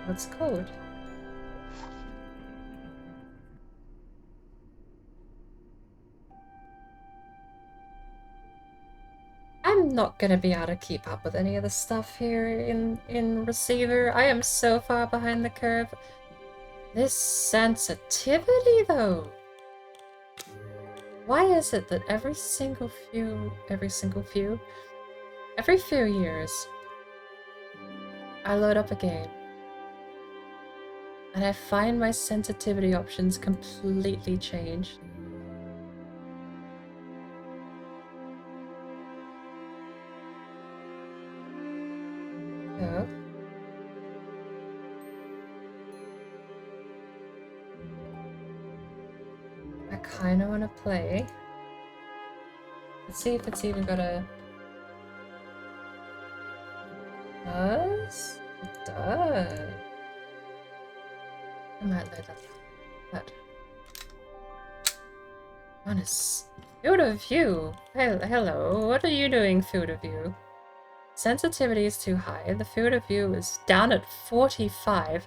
What's code? I'm not gonna be able to keep up with any of the stuff here in Receiver. I am so far behind the curve. This sensitivity, though. Why is it that every few years, I load up a game and I find my sensitivity options completely changed? So, I kind of want to play. Let's see if it's even got a... Does? It does. I might load that. But... Honest. Field of view. Hello, what are you doing, field of view? Sensitivity is too high. The field of view is down at 45.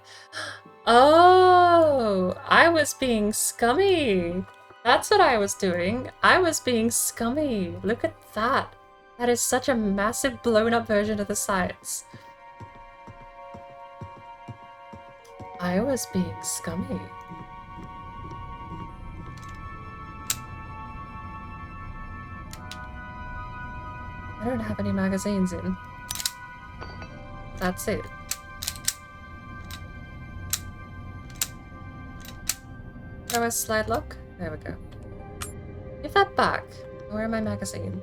Oh, I was being scummy. That's what I was doing. I was being scummy. Look at that. That is such a massive blown up version of the sights. I was being scummy. I don't have any magazines in. That's it. How do I slide lock? There we go. Give that back. Where are my magazines?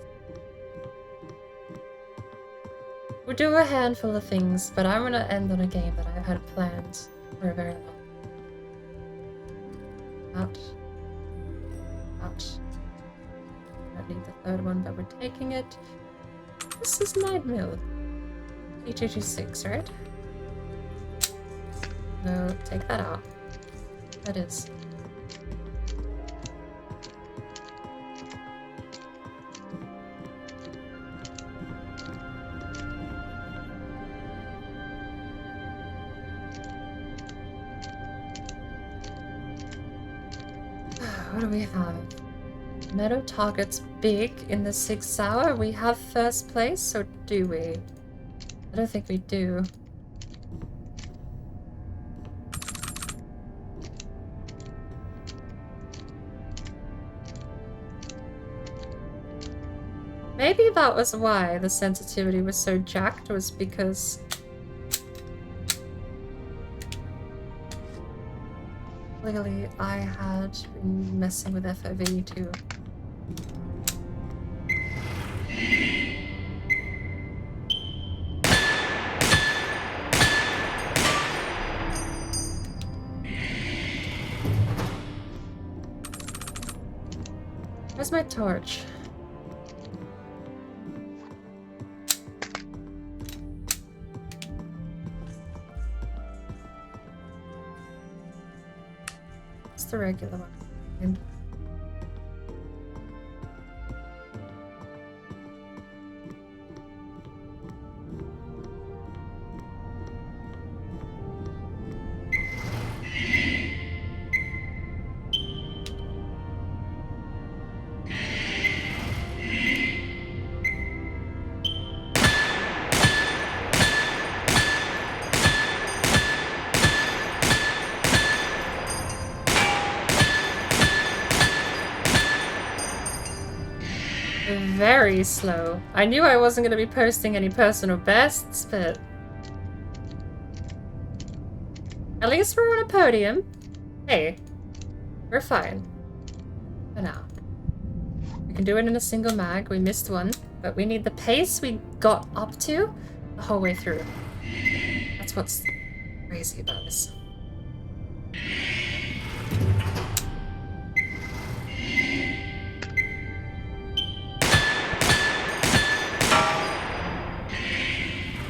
We'll do a handful of things, but I'm gonna end on a game that I've had planned for a very long time. Out. Don't need the third one, but we're taking it. This is 9mm. E226, right? No, take that out. That is. What do we have? Meadow targets big in the 6th hour. We have first place, or do we? I don't think we do. Maybe that was why the sensitivity was so jacked, was because clearly I had been messing with FOV too. Where's my torch? It's the regular one. And very slow. I knew I wasn't going to be posting any personal bests, but at least we're on a podium. Hey, we're fine. For now. We can do it in a single mag. We missed one, but we need the pace we got up to the whole way through. That's what's crazy about this.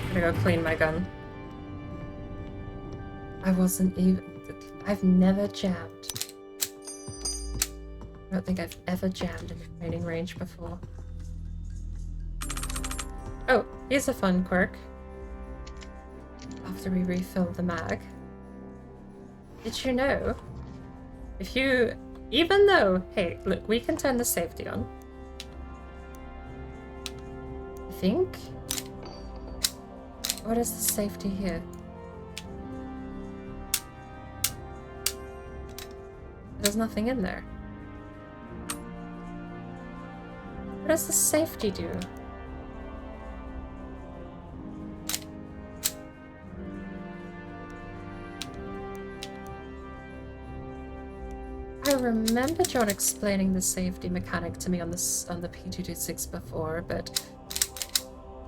I'm gonna go clean my gun. I wasn't even... I've never jammed. I don't think I've ever jammed in the training range before. Oh, here's a fun quirk. A after we refill the mag. Did you know? If you... Even though... Hey, look, we can turn the safety on. I think... What is the safety here? There's nothing in there. What does the safety do? I remember John explaining the safety mechanic to me on the P226 before, but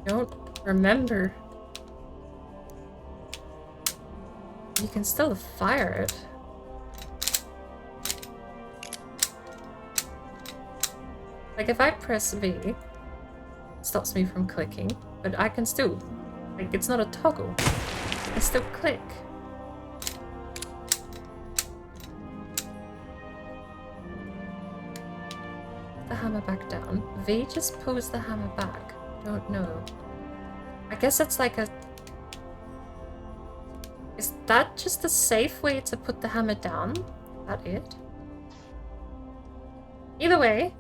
I don't remember. You can still fire it. Like if I press V, it stops me from clicking, but I can still, like it's not a toggle. I can still click. The hammer back down. V just pulls the hammer back. Don't know. I guess it's like a... Is that just a safe way to put the hammer down? Is that it? Either way,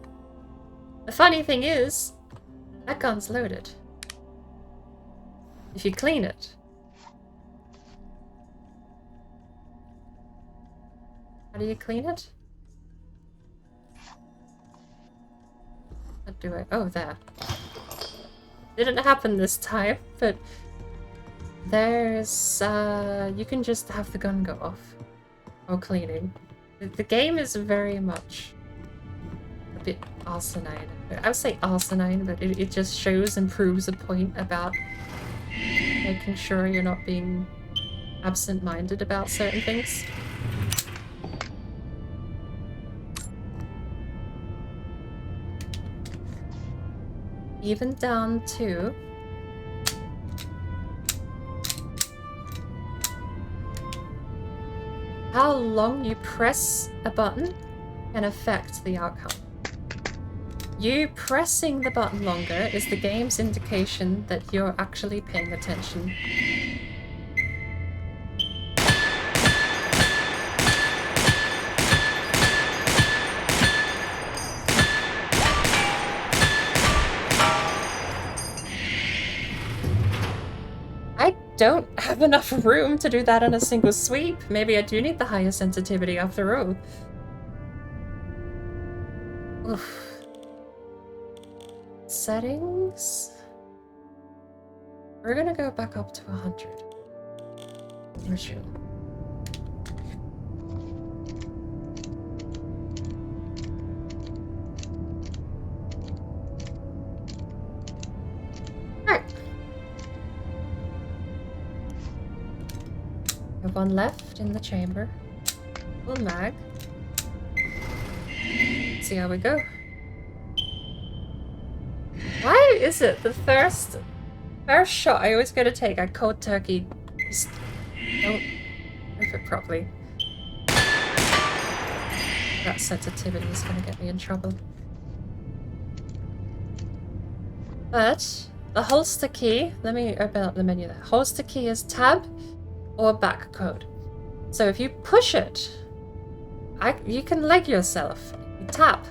the funny thing is, that gun's loaded. If you clean it. How do you clean it? What do I... Oh, there. Didn't happen this time, but there's... you can just have the gun go off. Or cleaning. The game is very much a bit arsenine. I would say arsenine, but it just shows and proves a point about making sure you're not being absent-minded about certain things. Even down to how long you press a button can affect the outcome. You pressing the button longer is the game's indication that you're actually paying attention. I don't have enough room to do that in a single sweep. Maybe I do need the higher sensitivity after all. Oof. Settings. We're gonna go back up to 100. Ritual. Alright. We have one left in the chamber. Full mag. See how we go. Why is it the first shot I always go to take at cold turkey just don't rip it properly? That sensitivity is gonna get me in trouble. But the holster key, let me open up the menu there. Holster key is tab or back code. So if you push it, you can leg yourself. You tap.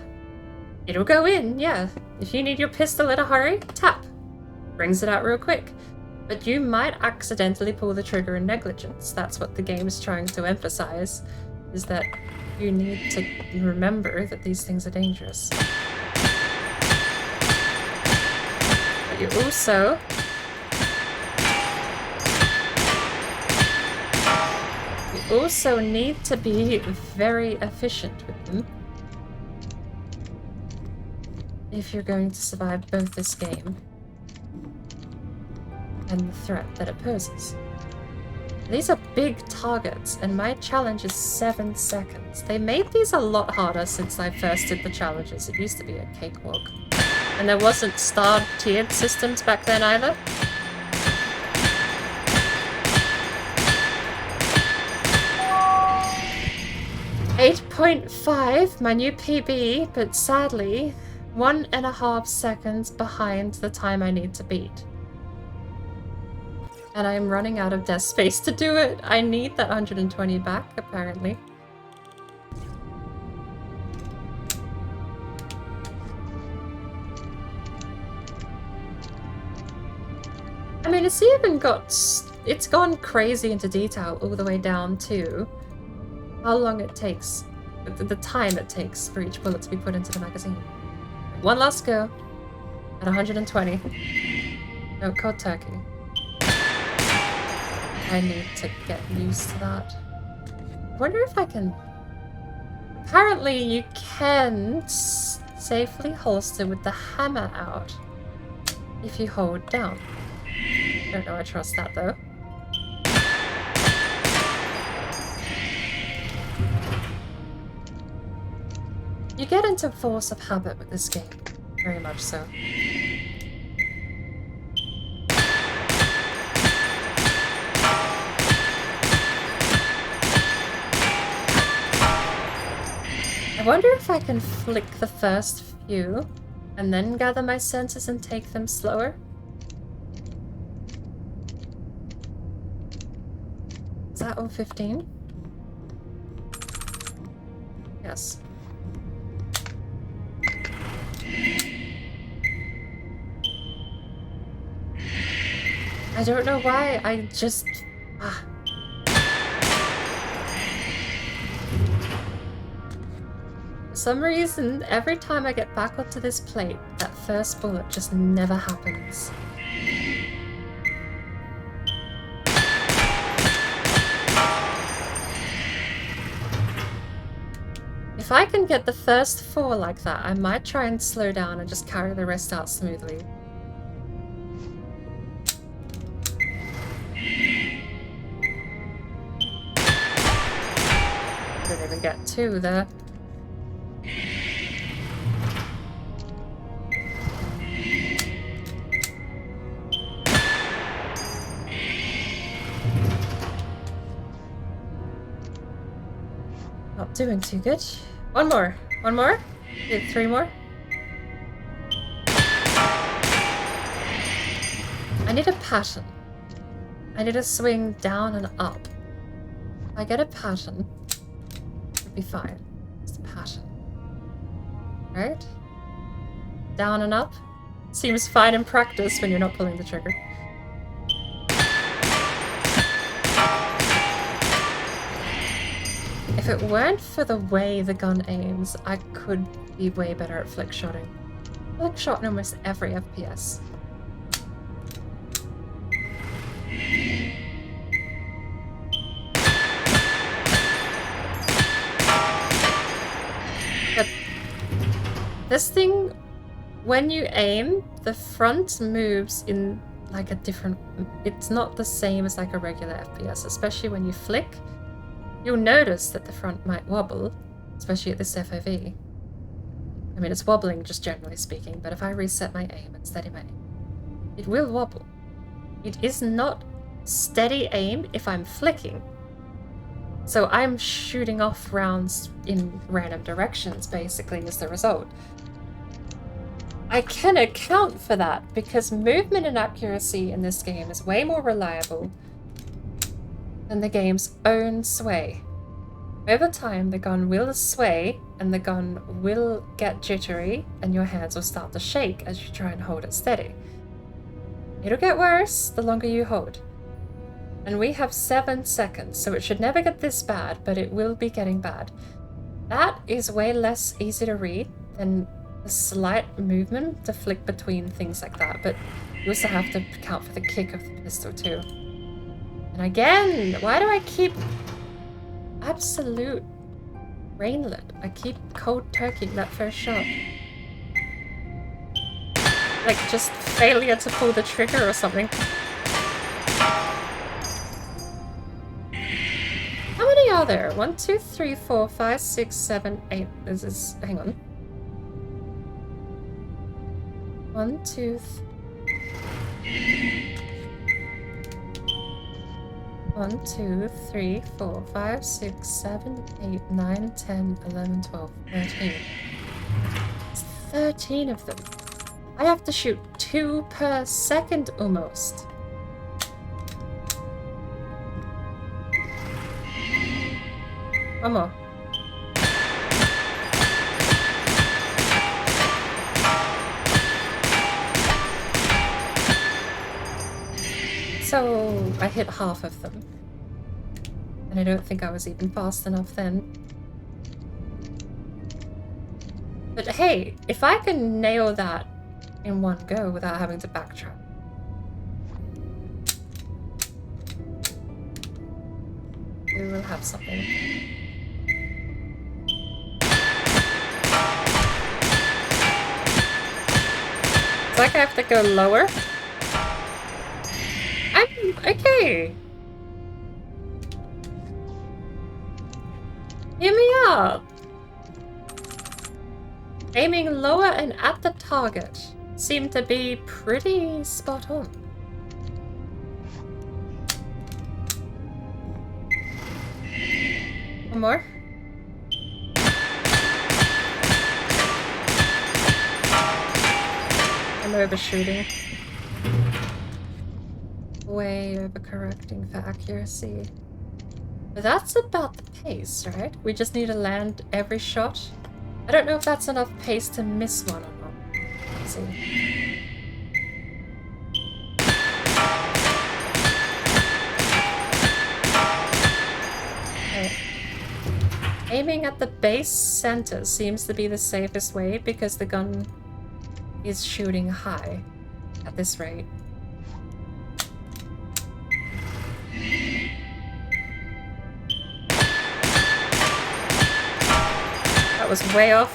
It'll go in, yeah. If you need your pistol in a hurry, tap. Brings it out real quick. But you might accidentally pull the trigger in negligence. That's what the game is trying to emphasize, is that you need to remember that these things are dangerous. But you also need to be very efficient with them if you're going to survive both this game and the threat that it poses. These are big targets, and my challenge is 7 seconds. They made these a lot harder since I first did the challenges. It used to be a cakewalk. And there wasn't starred tiered systems back then either. .5, my new PB, but sadly 1.5 seconds behind the time I need to beat. And I'm running out of desk space to do it. I need that 120 back, apparently. I mean, it's even got... It's gone crazy into detail all the way down to how long it takes, the time it takes for each bullet to be put into the magazine. One last go at 120. No, cold turkey. I need to get used to that. I wonder if I can... Apparently you can safely holster with the hammer out if you hold down. I don't know I trust that though. You get into force of habit with this game. Very much so. I wonder if I can flick the first few and then gather my senses and take them slower. Is that all 15? Yes. I don't know why, I just... For some reason, every time I get back onto this plate, that first bullet just never happens. If I can get the first 4 like that, I might try and slow down and just carry the rest out smoothly. Didn't even get 2 there. Not doing too good. One more. One more? 3 more? I need a pattern. I need a swing down and up. If I get a pattern, it'll be fine. It's a pattern. Right? Down and up. Seems fine in practice when you're not pulling the trigger. If it weren't for the way the gun aims, I could be way better at flick shotting. Flick shot in almost every FPS. But this thing, when you aim, the front moves in like a different... It's not the same as like a regular FPS, especially when you flick. You'll notice that the front might wobble, especially at this FOV. I mean, it's wobbling just generally speaking, but if I reset my aim and steady my aim, it will wobble. It is not steady aim if I'm flicking. So I'm shooting off rounds in random directions, basically, as the result. I can account for that because movement and accuracy in this game is way more reliable than the game's own sway. Over time, the gun will sway and the gun will get jittery and your hands will start to shake as you try and hold it steady. It'll get worse the longer you hold. And we have 7 seconds, so it should never get this bad, but it will be getting bad. That is way less easy to read than the slight movement to flick between things like that, but you also have to account for the kick of the pistol too. And again, why do I keep absolute brainlet? I keep cold turkeying that first shot. Like just failure to pull the trigger or something. How many are there? 1, 2, 3, 4, 5, 6, 7, 8. This is... hang on. 1, 2, 1, 2, 3, 4, 5, 6, 7, 8, 9, 10, 11, 12, 13. It's 13 of them. I have to shoot 2 per second almost. One more. So I hit half of them. And I don't think I was even fast enough then. But hey, if I can nail that in one go without having to backtrack. We will have something. It's like I have to go lower. I'm okay. Hear me up. Aiming lower and at the target seemed to be pretty spot on. One more. I'm overshooting. Way overcorrecting for accuracy. But that's about the pace, right? We just need to land every shot. I don't know if that's enough pace to miss one or not. Let's see. Okay. Aiming at the base center seems to be the safest way because the gun is shooting high at this rate. That was way off.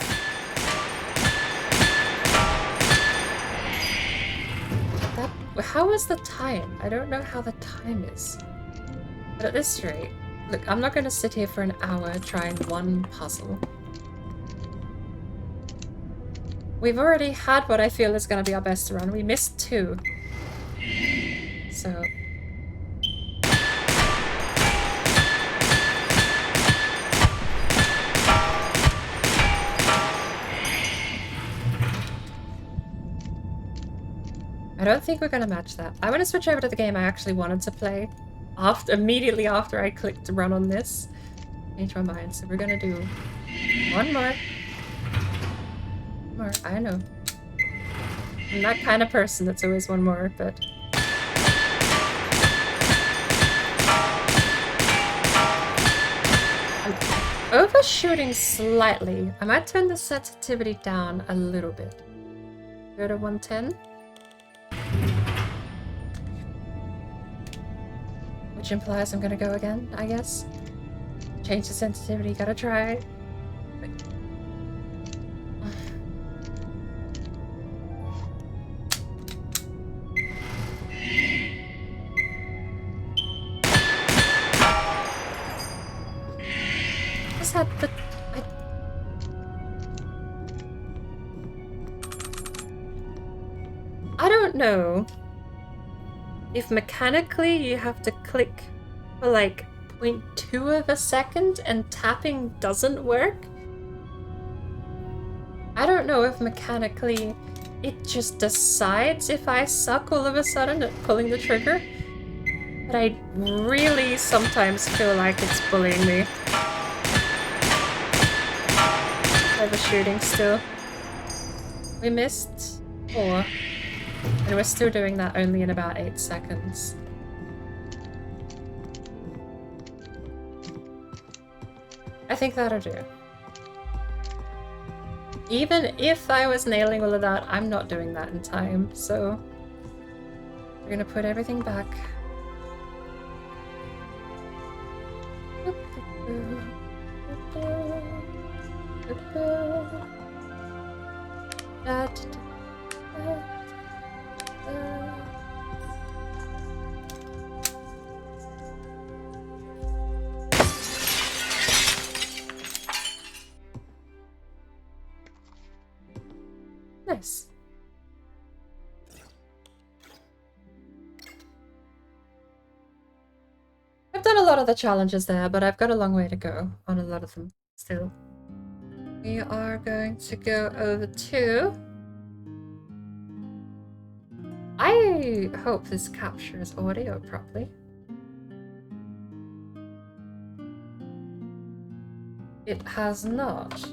How is the time? I don't know how the time is. But at this rate, look, I'm not going to sit here for an hour trying one puzzle. We've already had what I feel is going to be our best run. We missed 2. So... I don't think we're gonna match that. I want to switch over to the game I actually wanted to play immediately after I clicked to run on this. Change my mind. So we're gonna do one more. One more. I know. I'm that kind of person that's always one more, but... I'm overshooting slightly. I might turn the sensitivity down a little bit. Go to 110. Which implies I'm gonna go again, I guess. Change the sensitivity, gotta try. Just had the... I don't know if mechanically you have to click for like 0.2 of a second and tapping doesn't work. I don't know if mechanically it just decides if I suck all of a sudden at pulling the trigger. But I really sometimes feel like it's bullying me. Overshooting still. We missed 4. And we're still doing that only in about 8 seconds. I think that'll do. Even if I was nailing all of that, I'm not doing that in time, so... We're gonna put everything back. Nice. I've done a lot of the challenges there, but I've got a long way to go on a lot of them still. We are going to go over to... I hope this captures audio properly. It has not.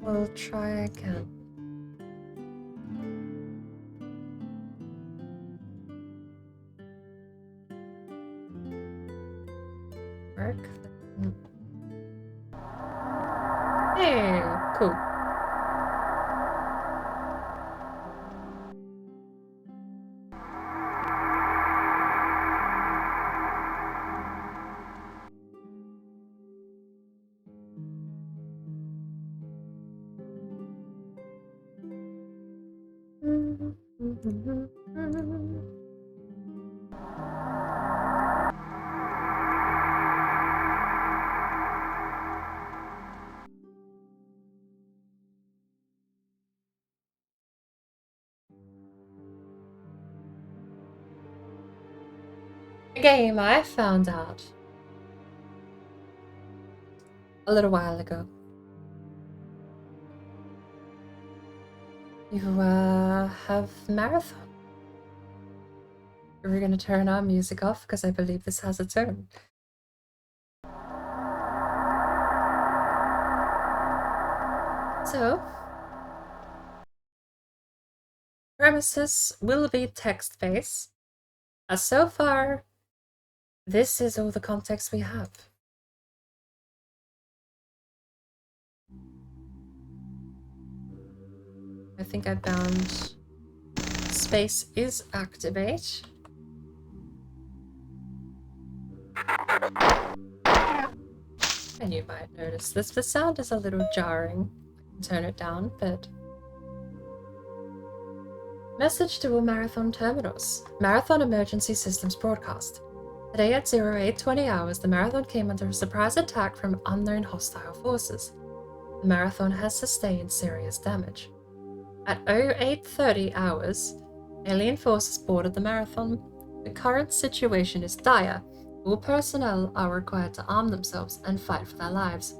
We'll try again. Work. Hey, cool. A game I found out a little while ago. You have marathon. We're gonna turn our music off because I believe this has a tone. So, premises will be text-based. As so far, this is all the context we have. I think I bound space is activate. And you might notice this. The sound is a little jarring. I can turn it down, but... Message to all Marathon terminals. Marathon Emergency Systems broadcast. Today at 0820 hours, the Marathon came under a surprise attack from unknown hostile forces. The Marathon has sustained serious damage. At 0830 hours, alien forces boarded the Marathon. The current situation is dire. All personnel are required to arm themselves and fight for their lives.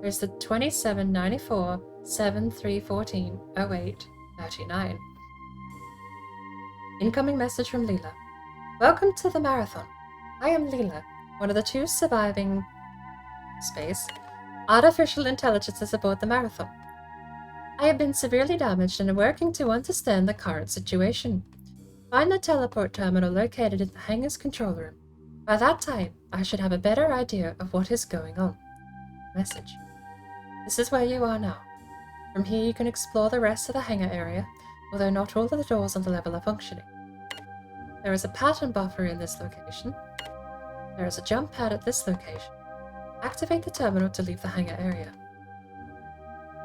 There's the 2794 7314 08 39. Incoming message from Leela. Welcome to the Marathon. I am Leela, one of the 2 surviving artificial intelligences aboard the Marathon. I have been severely damaged and am working to understand the current situation. Find the teleport terminal located in the hangar's control room. By that time, I should have a better idea of what is going on. Message. This is where you are now. From here you can explore the rest of the hangar area, although not all of the doors on the level are functioning. There is a pattern buffer in this location. There is a jump pad at this location. Activate the terminal to leave the hangar area.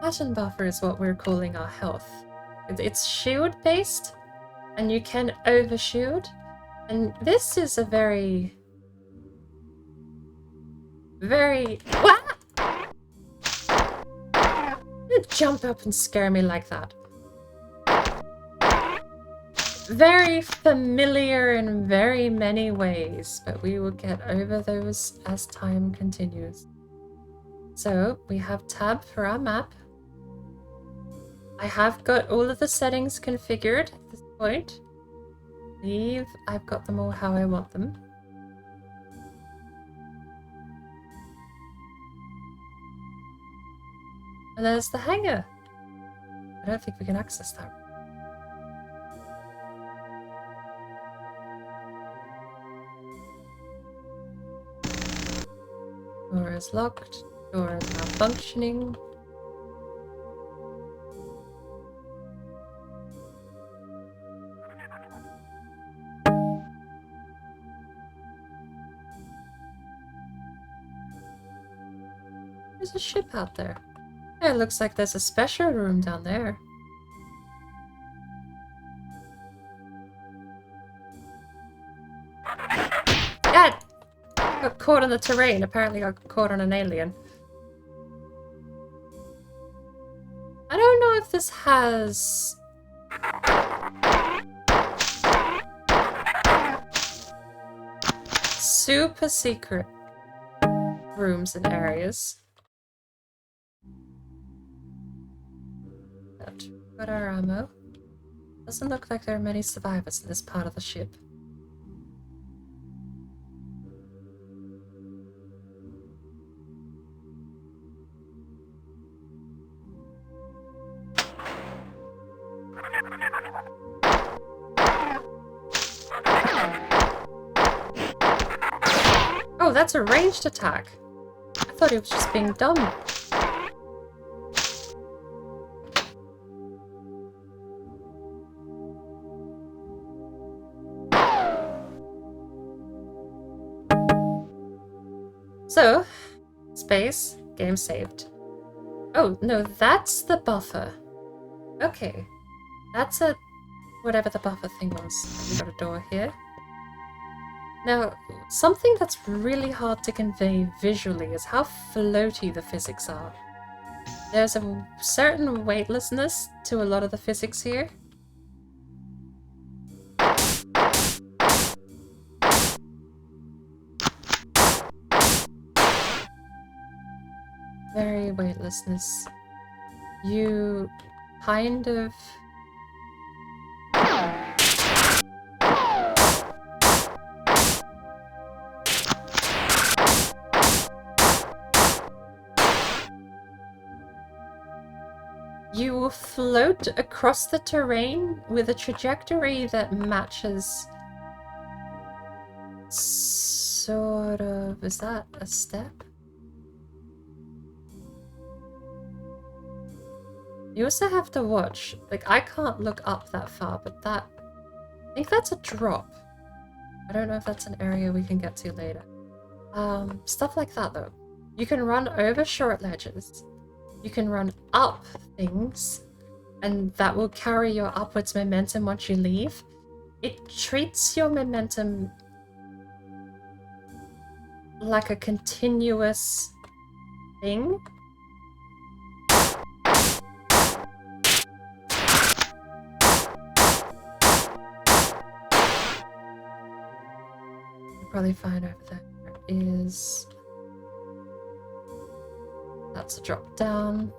Pattern buffer is what we're calling our health. It's shield based, and you can overshield. And this is a very... What? Don't jump up and scare me like that. Very familiar in very many ways, but we will get over those as time continues. So, we have tab for our map. I have got all of the settings configured at this point. I believe I've got them all how I want them. And there's the hangar. I don't think we can access that. Door is locked. Door is malfunctioning. There's a ship out there. It looks like there's a special room down there. God! Got caught on the terrain. Apparently got caught on an alien. I don't know if this has... super secret rooms and areas. Got our ammo. Doesn't look like there are many survivors in this part of the ship. Oh, that's a ranged attack. I thought he was just being dumb. So, space, game saved. Oh, no, that's the buffer. Okay. That's a... whatever the buffer thing was. We got a door here. Now, something that's really hard to convey visually is how floaty the physics are. There's a certain weightlessness to a lot of the physics here. Very weightlessness. You kind of... You will float across the terrain with a trajectory that matches... sort of... is that a step? You also have to watch, like, I can't look up that far, but that... I think that's a drop. I don't know if that's an area we can get to later. Stuff like that, though. You can run over short ledges. You can run up things, and that will carry your upwards momentum once you leave. It treats your momentum like a continuous thing. Probably fine over there is... that's a drop down.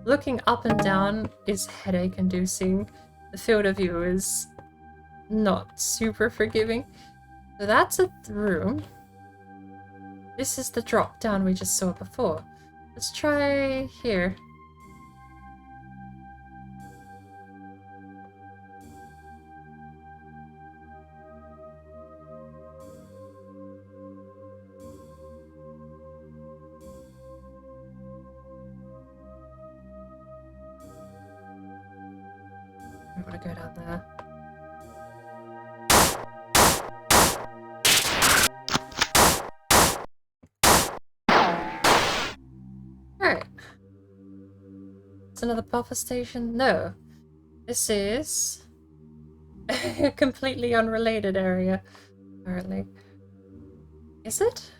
Looking up and down is headache inducing. The field of view is not super forgiving. So that's a room. This is the drop down we just saw before. Let's try here. I want to go down there. Alright. It's another buffer station? No. This is a completely unrelated area, apparently. Is it?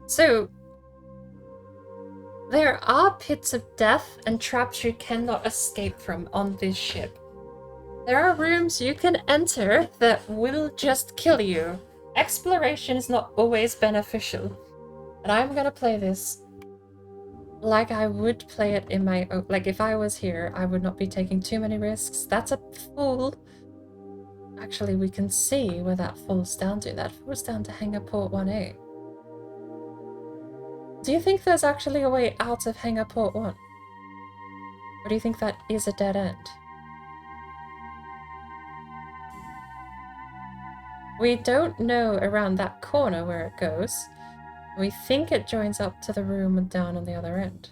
So, there are pits of death and traps you cannot escape from on this ship. There are rooms you can enter that will just kill you. Exploration is not always beneficial. And I'm gonna play this like I would play it in my own... like, if I was here, I would not be taking too many risks. That's a fall. Actually, we can see where that falls down to. That falls down to Hangar Port 1A. Do you think there's actually a way out of Hangar Port 1? Or do you think that is a dead end? We don't know around that corner where it goes. We think it joins up to the room and down on the other end.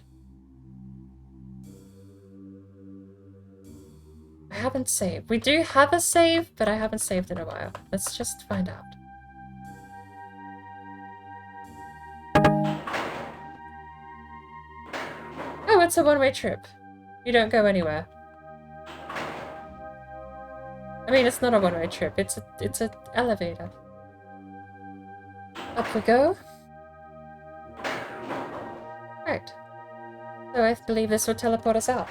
I haven't saved. We do have a save, but I haven't saved in a while. Let's just find out. Oh, it's a one-way trip. You don't go anywhere. I mean, it's not a one-way trip. It's an elevator. Up we go. Right. So I believe this will teleport us out.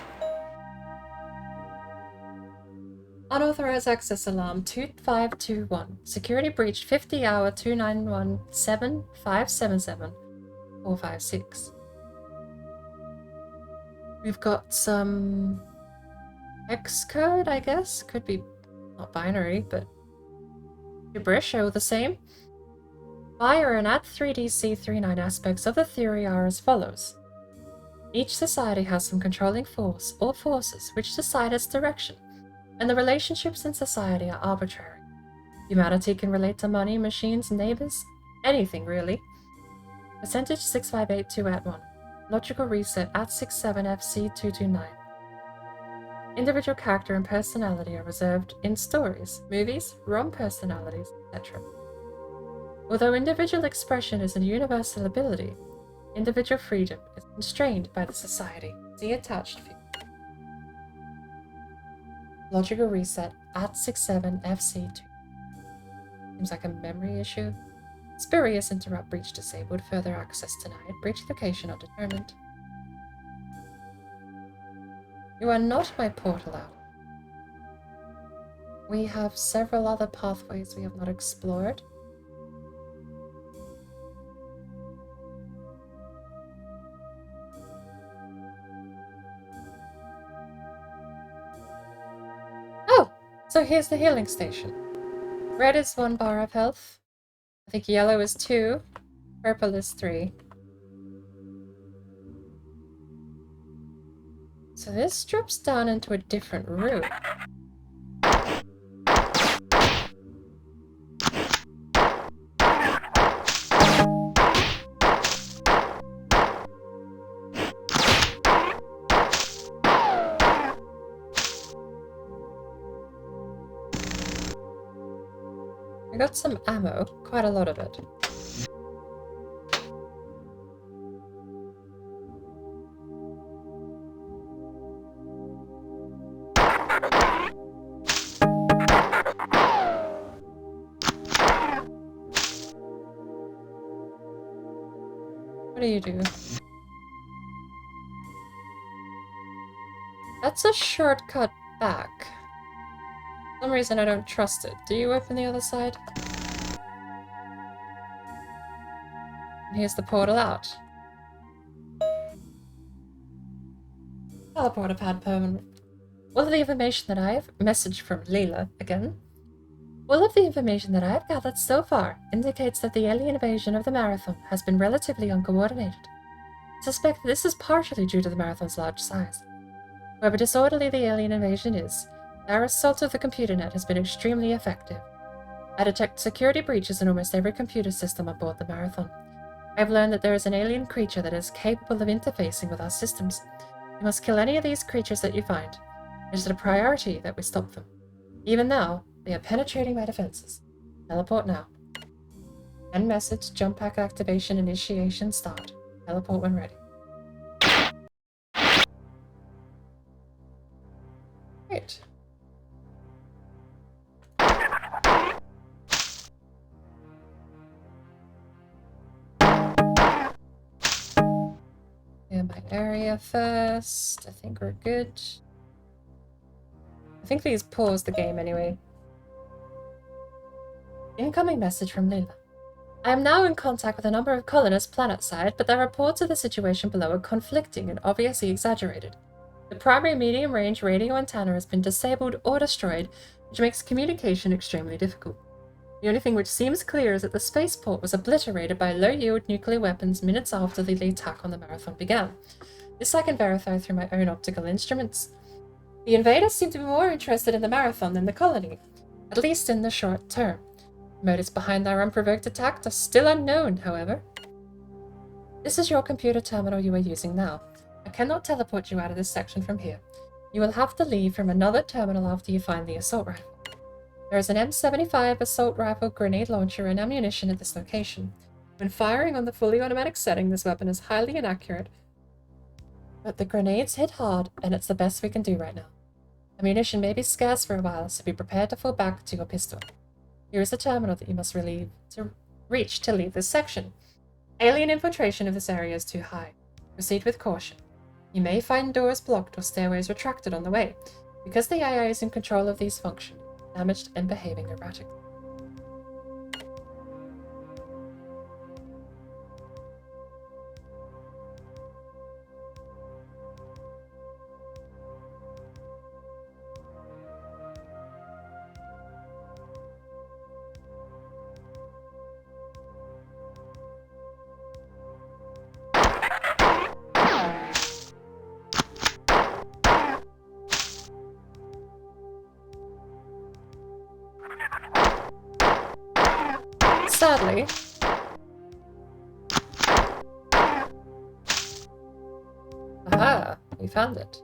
Unauthorized access alarm 2521. Security breach 50 hour 2917577 We've got some hex code, I guess. Could be not binary, but gibberish all the same. Fire and add 3DC39 aspects of the theory are as follows. Each society has some controlling force or forces which decide its direction, and the relationships in society are arbitrary. Humanity can relate to money, machines, neighbors, anything really. Percentage 6582 at 1. Logical reset at 67FC229. Individual character and personality are reserved in stories, movies, ROM personalities, etc. Although individual expression is a universal ability, individual freedom is constrained by the society. See attached view. Logical reset at 67FC2. Seems like a memory issue. Spurious interrupt breach disabled. Further access denied. Breach location undetermined. You are not my portal out. We have several other pathways we have not explored. Oh! So here's the healing station. Red is 1 bar of health. I think yellow is 2. Purple is 3. So this drops down into a different room. I got some ammo, quite a lot of it. What do you do? That's a shortcut back. For some reason I don't trust it. Do you open the other side? And here's the portal out. Teleporter pad permanent. All of the information that I've messaged from Leela again. All of the information that I have gathered so far indicates that the alien invasion of the Marathon has been relatively uncoordinated. I suspect this is partially due to the Marathon's large size. However disorderly the alien invasion is, our assault of the computer net has been extremely effective. I detect security breaches in almost every computer system aboard the Marathon. I have learned that there is an alien creature that is capable of interfacing with our systems. You must kill any of these creatures that you find. It is a priority that we stop them. Even now, they are penetrating my defenses. Teleport now. End message, jump pack activation, initiation, start. Teleport when ready. Great. And my area first. I think we're good. I think these pause the game anyway. Incoming message from Leela. I am now in contact with a number of colonists planetside, but their reports of the situation below are conflicting and obviously exaggerated. The primary medium-range radio antenna has been disabled or destroyed, which makes communication extremely difficult. The only thing which seems clear is that the spaceport was obliterated by low-yield nuclear weapons minutes after the attack on the Marathon began. This I can verify through my own optical instruments. The invaders seem to be more interested in the Marathon than the colony, at least in the short term. The motives behind their unprovoked attack are still unknown, however. This is your computer terminal you are using now. I cannot teleport you out of this section from here. You will have to leave from another terminal after you find the assault rifle. There is an M75 assault rifle grenade launcher and ammunition at this location. When firing on the fully automatic setting, this weapon is highly inaccurate, but the grenades hit hard, and it's the best we can do right now. Ammunition may be scarce for a while, so be prepared to fall back to your pistol. Here is the terminal that you must reach to leave this section. Alien infiltration of this area is too high. Proceed with caution. You may find doors blocked or stairways retracted on the way. Because the AI is in control of these functions, damaged and behaving erratically. Sadly, aha, we found it.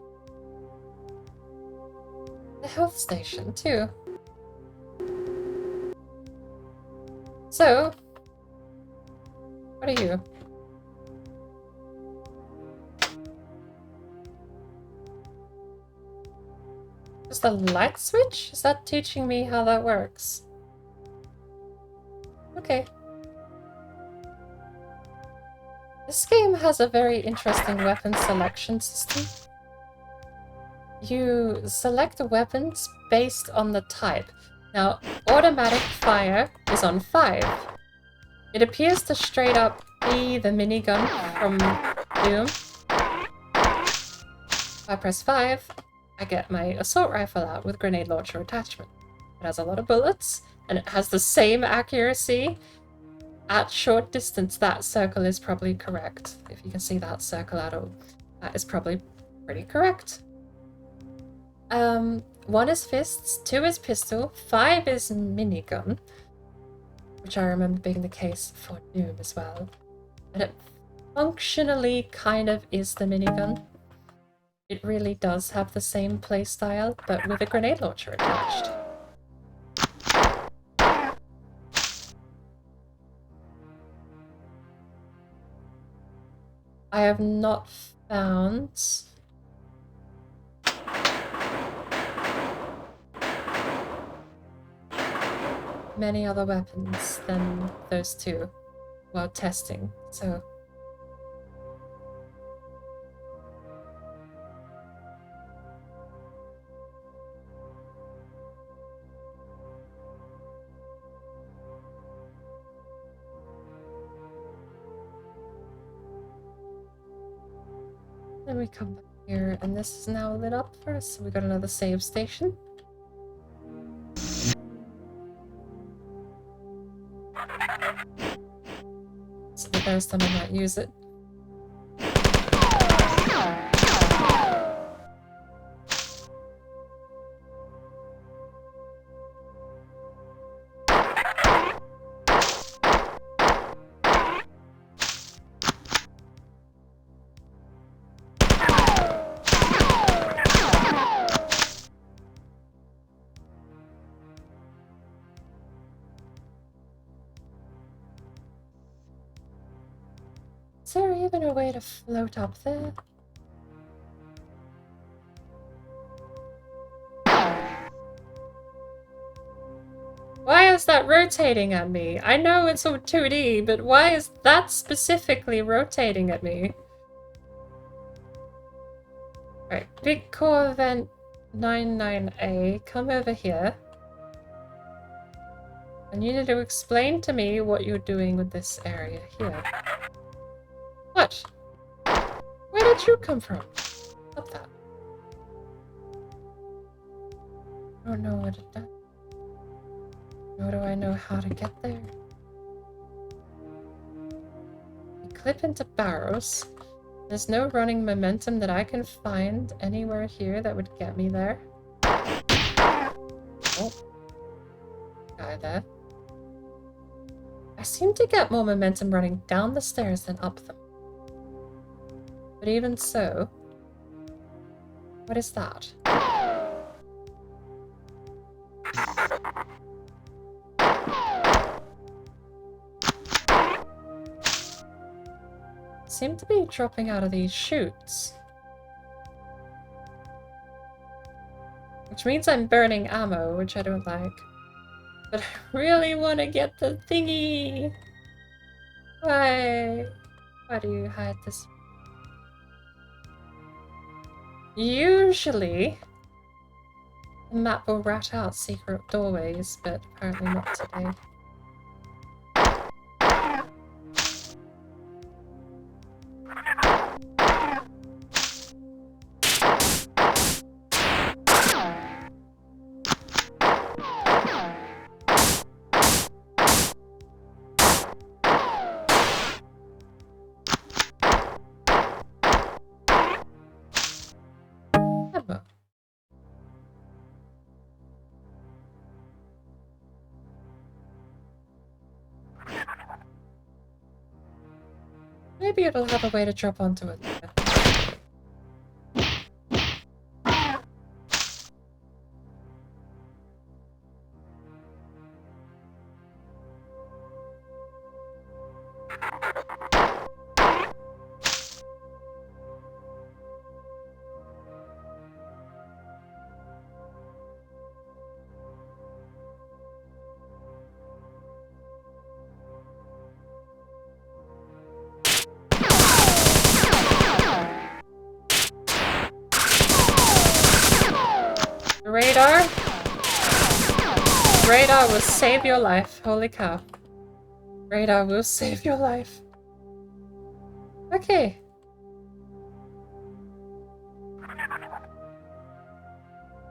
The health station, too. So, what are you? Just a light switch? Is that teaching me how that works? Okay. This game has a very interesting weapon selection system. You select the weapons based on the type. Now, automatic fire is on 5. It appears to straight up be the minigun from Doom. If I press 5, I get my assault rifle out with grenade launcher attachment. It has a lot of bullets, and it has the same accuracy. At short distance, that circle is probably correct. If you can see that circle at all, that is probably pretty correct. 1 is fists, 2 is pistol, 5 is minigun, which I remember being the case for Doom as well. And it functionally kind of is the minigun. It really does have the same playstyle, but with a grenade launcher attached. I have not found many other weapons than those two while testing, so... Then we come back here, and this is now lit up for us, so we got another save station. So the first time I might use it. Is there even a way to float up there? Why is that rotating at me? I know it's all 2D, but why is that specifically rotating at me? Right, big core event 99A, come over here. And you need to explain to me what you're doing with this area here. What? Where did you come from? Stop that. I don't know what it does. Nor do I know how to get there. You clip into barrels. There's no running momentum that I can find anywhere here that would get me there. Oh. Guy there. I seem to get more momentum running down the stairs than up them. But even so, what is that? Seem to be dropping out of these chutes. Which means I'm burning ammo, which I don't like. But I really want to get the thingy! Why? Why do you hide this? Usually, The map will rat out secret doorways, but apparently not today. Maybe it'll have a way to drop onto it later. Radar? Radar will save your life. Holy cow. Radar will save your life. Okay.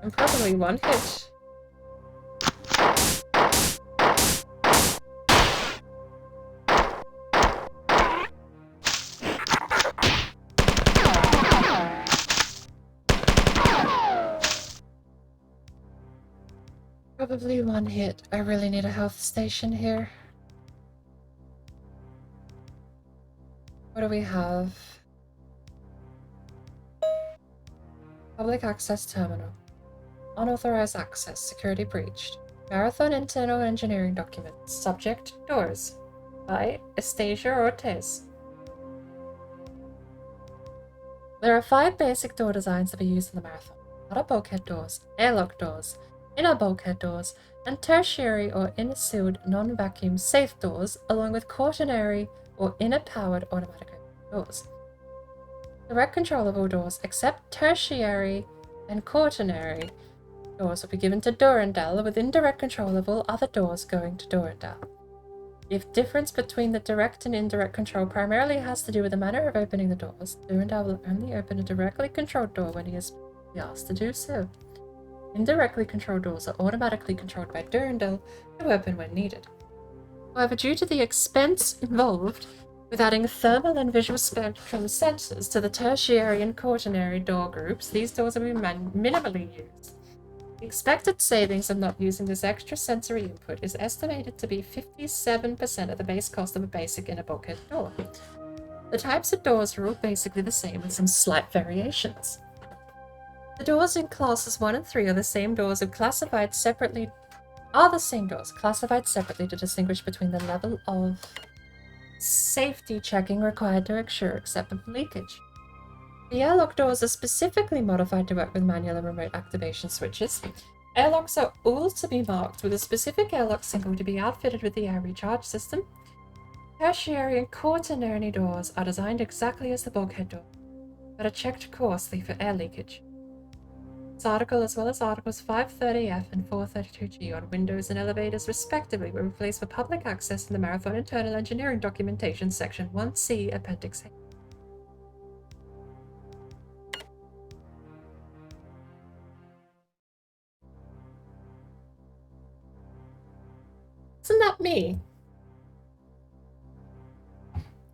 I'm probably one hit. Probably one hit. I really need a health station here. What do we have? Public access terminal. Unauthorized access. Security breached. Marathon internal engineering documents. Subject doors. By Estasia Ortiz. There are 5 basic door designs that are used in the marathon. Outer bulkhead doors, airlock doors, inner bulkhead doors, and tertiary or inner-sealed non-vacuum safe doors, along with quaternary or inner-powered automatic doors. Direct control of all doors except tertiary and quaternary doors will be given to Durandal, with indirect control of all other doors going to Durandal. The difference between the direct and indirect control primarily has to do with the manner of opening the doors. Durandal will only open a directly controlled door when he is asked to do so. Indirectly controlled doors are automatically controlled by Durandal to open when needed. However, due to the expense involved with adding thermal and visual spectrum sensors to the tertiary and quaternary door groups, these doors will be minimally used. The expected savings of not using this extra sensory input is estimated to be 57% of the base cost of a basic inner bulkhead door. The types of doors are all basically the same with some slight variations. The doors in classes 1 and 3 are the same doors classified separately to distinguish between the level of safety checking required to ensure acceptable leakage. The airlock doors are specifically modified to work with manual and remote activation switches. Airlocks are all to be marked with a specific airlock symbol to be outfitted with the air recharge system. Tertiary and quaternary doors are designed exactly as the bulkhead door, but are checked coarsely for air leakage. This article, as well as articles 530F and 432G on windows and elevators respectively, were replaced for public access in the Marathon Internal Engineering Documentation Section 1C, Appendix A. Isn't that me?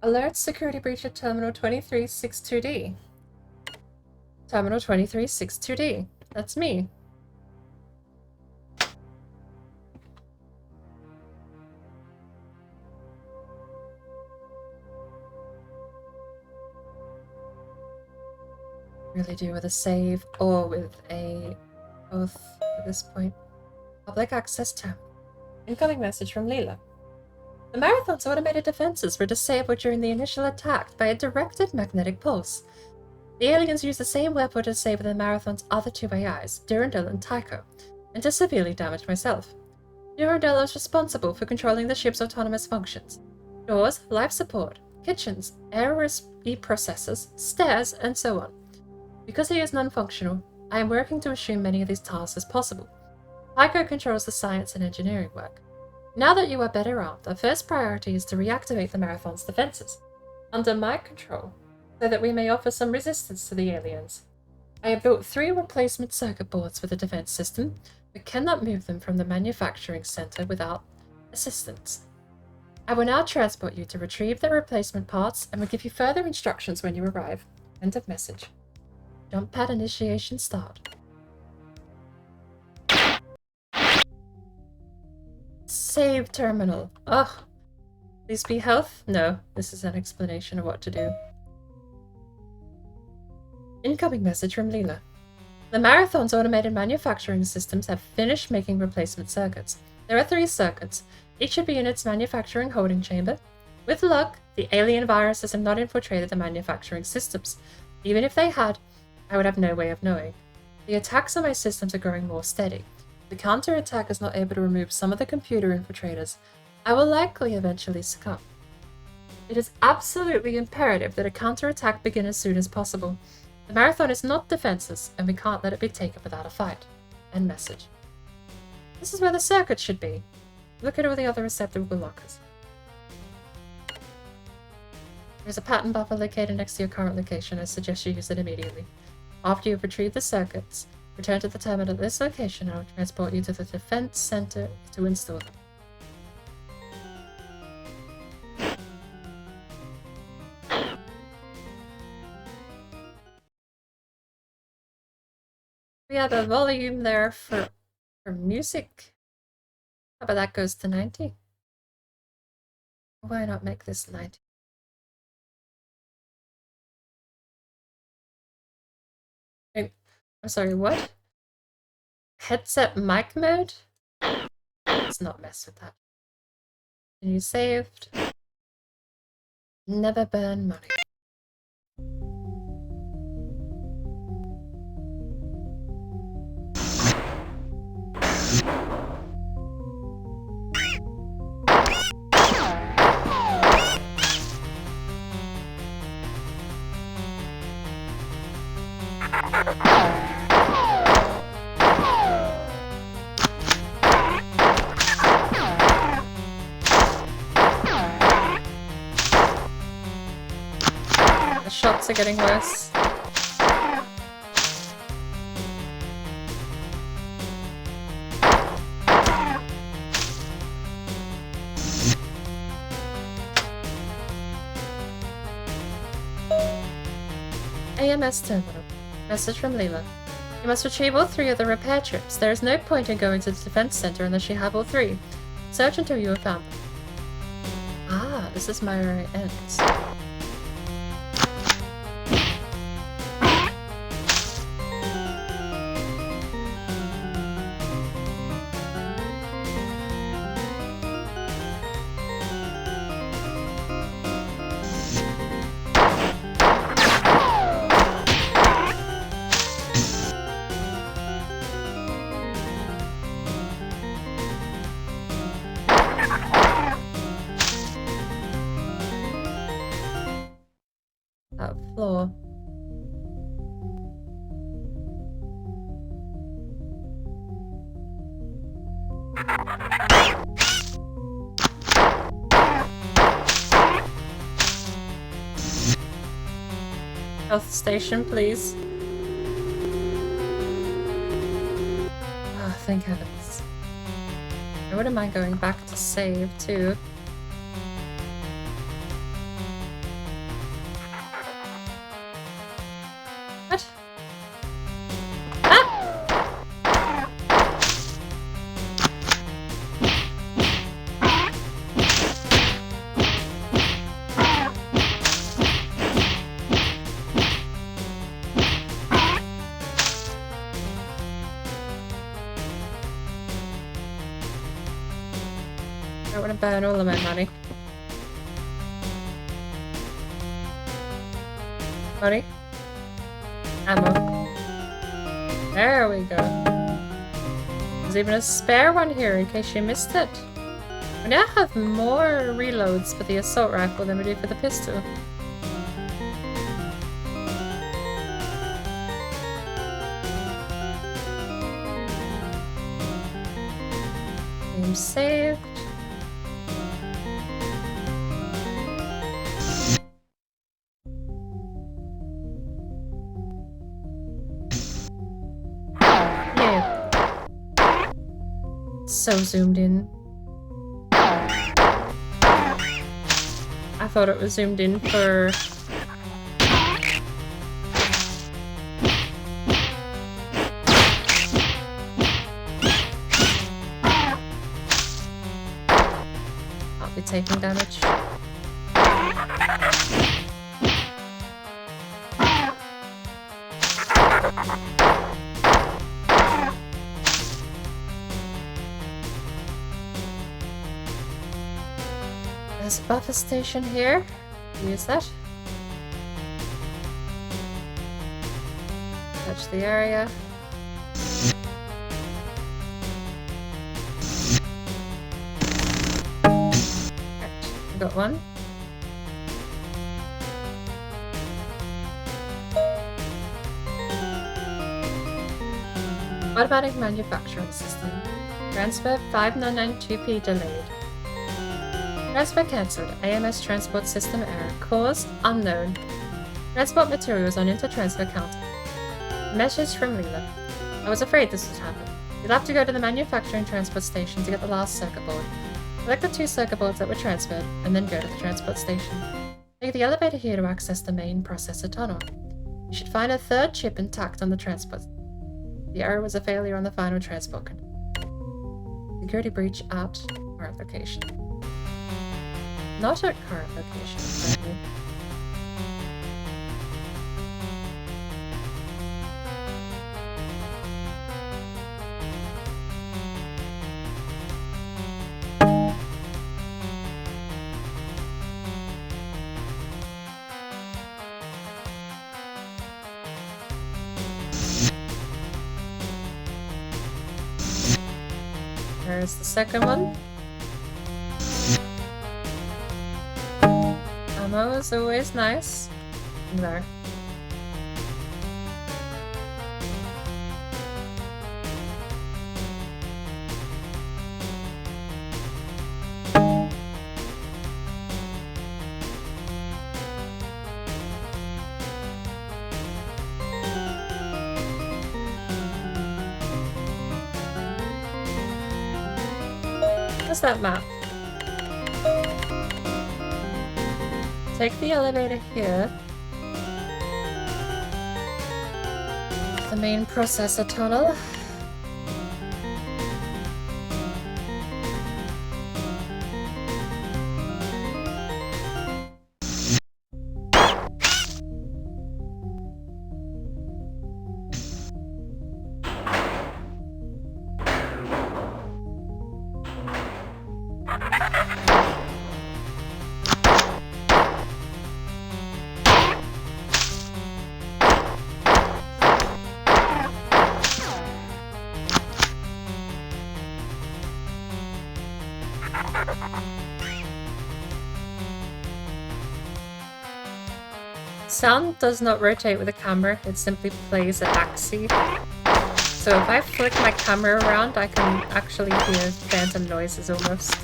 Alert security breach at Terminal 2362D. Terminal 2362D. That's me. Really do with a save or with a both at this point. Public access terminal. Incoming message from Leela. The Marathon's automated defenses were disabled during the initial attack by a directed magnetic pulse. The aliens used the same weapon to disable the Marathon's other 2 AIs, Durandal and Tycho, and to severely damage myself. Durandal is responsible for controlling the ship's autonomous functions. Doors, life support, kitchens, air processors, stairs, and so on. Because he is non-functional, I am working to assume many of these tasks as possible. Tycho controls the science and engineering work. Now that you are better armed, our first priority is to reactivate the Marathon's defenses, under my control, so that we may offer some resistance to the aliens. I have built 3 replacement circuit boards for the defense system, but cannot move them from the manufacturing center without assistance. I will now transport you to retrieve the replacement parts and will give you further instructions when you arrive. End of message. Jump pad initiation start. Save terminal. Ugh. Please be health? No, this is an explanation of what to do. Incoming message from Leela. The Marathon's automated manufacturing systems have finished making replacement circuits. There are 3 circuits. Each should be in its manufacturing holding chamber. With luck, the alien viruses have not infiltrated the manufacturing systems. Even if they had, I would have no way of knowing. The attacks on my systems are growing more steady. If the counterattack is not able to remove some of the computer infiltrators, I will likely eventually succumb. It is absolutely imperative that a counterattack begin as soon as possible. The Marathon is not defenseless, and we can't let it be taken without a fight. End message. This is where the circuit should be. Look at all the other receptacle lockers. There's a pattern buffer located next to your current location. I suggest you use it immediately. After you've retrieved the circuits, return to the terminal at this location and I will transport you to the defense center to install them. We have a volume there for music. How about that goes to 90? Why not make this 90? I'm sorry, what? Headset mic mode? Let's not mess with that. Continue saved. Never burn money. The shots are getting worse. AMS terminal. Message from Leela. You must retrieve all 3 of the repair trips. There is no point in going to the defense center unless you have all 3. Search until you have found them. Ah, this is my where it ends. Floor. Health station, please. Oh, thank heavens. I wouldn't mind going back to save, too. What? Ah! I don't want to burn all of my money. Money? Ammo. There we go. There's even a spare one here in case you missed it. We now have more reloads for the assault rifle than we do for the pistol. saved. Yeah. So zoomed in. I thought it was zoomed in for... I'll be taking damage. There's a buffer station here. Use that. Touch the area. Right, got one. Automatic manufacturing system. Transfer 5992P delayed. Transfer cancelled. AMS transport system error. Cause unknown. Transport materials on intertransfer counter. Message from Leela. I was afraid this would happen. You'll have to go to the manufacturing transport station to get the last circuit board. Select the 2 circuit boards that were transferred, and then go to the transport station. Take the elevator here to access the main processor tunnel. You should find a 3rd chip intact on the transport. The error was a failure on the final transport control. Security breach at current location. Not at current location, apparently. There's the second one. Ammo is always nice. There. What's that map? Take the elevator here. The main processor tunnel. Sound does not rotate with the camera, it simply plays at axis. So if I flick my camera around, I can actually hear phantom noises almost.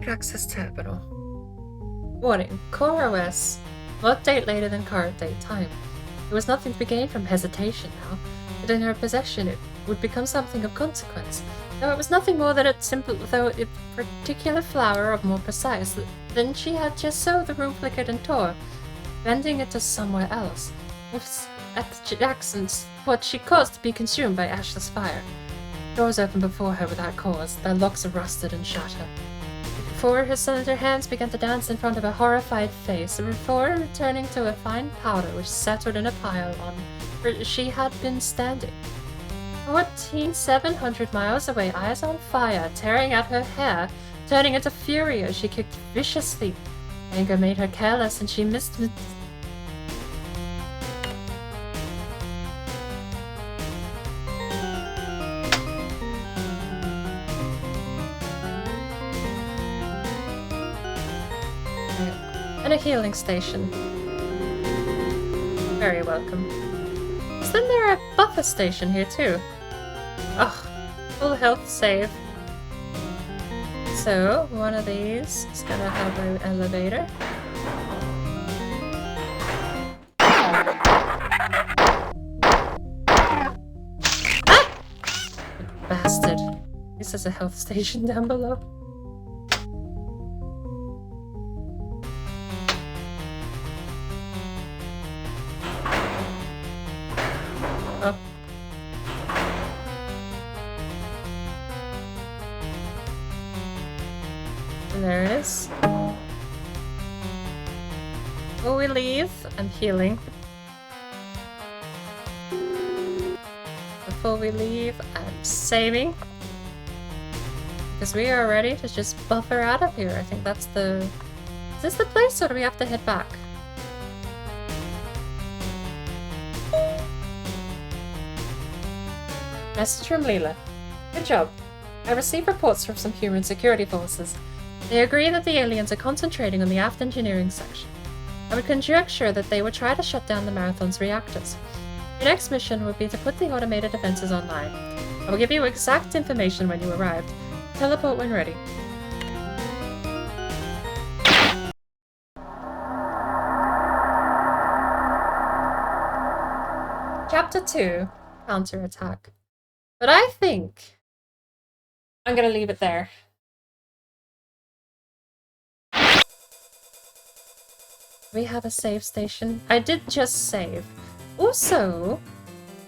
Access terminal. Warning, Core OS will update later than current date time. There was nothing to be gained from hesitation now, but in her possession it would become something of consequence. Though it was nothing more than a particular flower, or more precise, than she had just so the room flickered and tore, bending it to somewhere else. At Jackson's, what she caused to be consumed by ashless fire. Doors opened before her without cause, their locks rusted and shattered. Before her slender hands began to dance in front of a horrified face, before returning to a fine powder which settled in a pile on where she had been standing. 14,700 miles away, eyes on fire, tearing at her hair, turning into fury as she kicked viciously. Anger made her careless, and she missed. And a healing station. Very welcome. Isn't there a buffer station here too? Ugh, full health save. So, one of these is gonna have an elevator. Ah! Bastard. This is a health station down below. Oh. And there it is. Before we leave, I'm healing. Before we leave, I'm saving. Because we are ready to just buffer out of here. I think that's the... Is this the place, or do we have to head back? Message from Leela. Good job. I received reports from some human security forces. They agree that the aliens are concentrating on the aft engineering section. I would conjecture that they would try to shut down the Marathon's reactors. Your next mission would be to put the automated defenses online. I will give you exact information when you arrived. Teleport when ready. Chapter 2, Counterattack. But I think I'm gonna leave it there. We have a save station. I did just save. Also,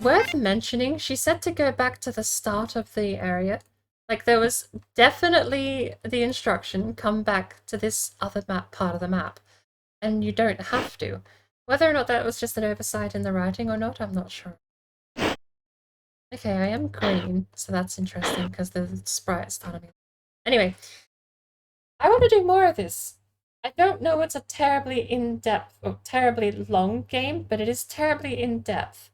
worth mentioning, she said to go back to the start of the area. Like, there was definitely the instruction, come back to this other part of the map. And you don't have to. Whether or not that was just an oversight in the writing or not, I'm not sure. Okay, I am green, so that's interesting because the sprite is telling me. Anyway, I want to do more of this. I don't know it's a terribly in-depth or terribly long game, but it is terribly in-depth.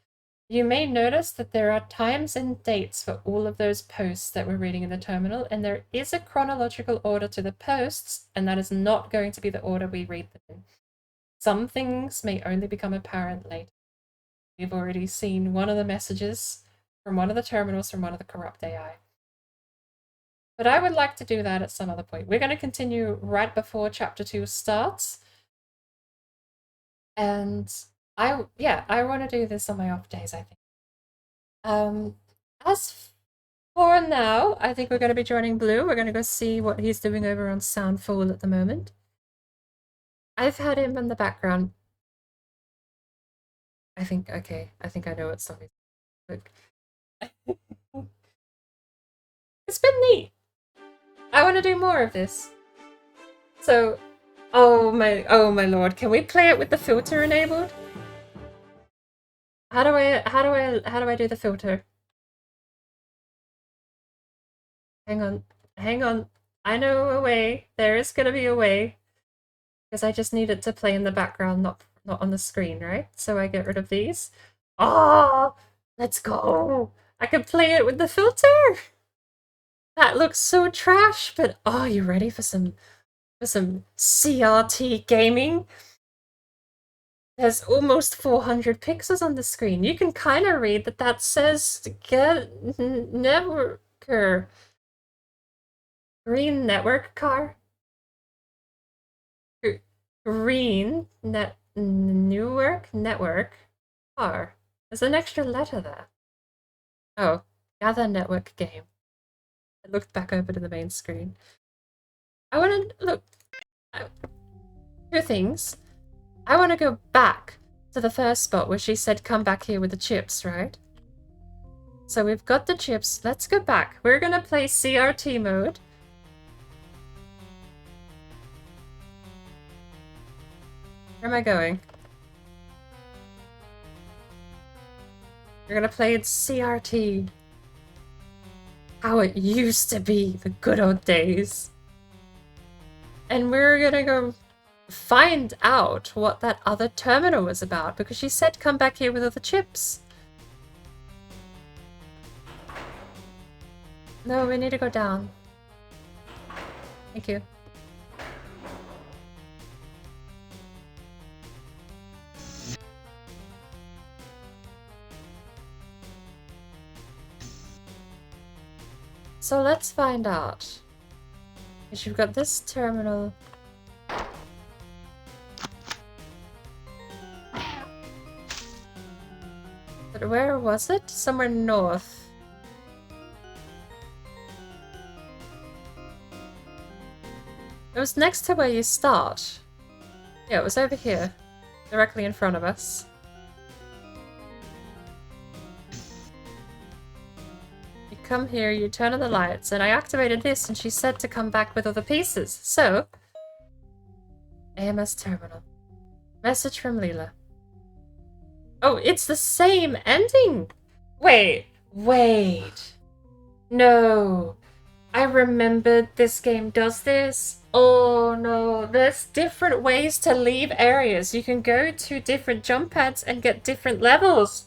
You may notice that there are times and dates for all of those posts that we're reading in the terminal, and there is a chronological order to the posts, and that is not going to be the order we read them in. Some things may only become apparent later. We've already seen one of the messages from one of the terminals from one of the corrupt AI. But I would like to do that at some other point. We're going to continue right before Chapter 2 starts. And I want to do this on my off days, I think. As for now, I think we're going to be joining Blue. We're going to go see what he's doing over on Soundfall at the moment. I've had him in the background. I think I know what song he's like. It's been neat. I want to do more of this. So, oh my lord, can we play it with the filter enabled? How do I do the filter? Hang on. I know a way. There is gonna be a way. Because I just need it to play in the background, not on the screen, right? So I get rid of these. Oh, let's go. I can play it with the filter. That looks so trash, but oh, you ready for some CRT gaming? There's almost 400 pixels on the screen. You can kind of read that says get networker. Green network car. Green Newark network. R. There's an extra letter there. Oh, gather network game. I looked back over to the main screen. I want to look. Two things. I want to go back to the first spot where she said come back here with the chips, right? So we've got the chips. Let's go back. We're gonna play CRT mode. Where am I going? We're gonna play CRT. How it used to be, the good old days. And we're gonna go find out what that other terminal was about, because she said come back here with all the chips. No, we need to go down. Thank you. So let's find out. Because you've got this terminal. But where was it? Somewhere north. It was next to where you start. Yeah, it was over here. Directly in front of us. You come here, you turn on the lights, and I activated this and she said to come back with all the pieces. So, AMS terminal. Message from Leela. Oh, it's the same ending! Wait. No. I remembered this game does this. Oh no, there's different ways to leave areas. You can go to different jump pads and get different levels.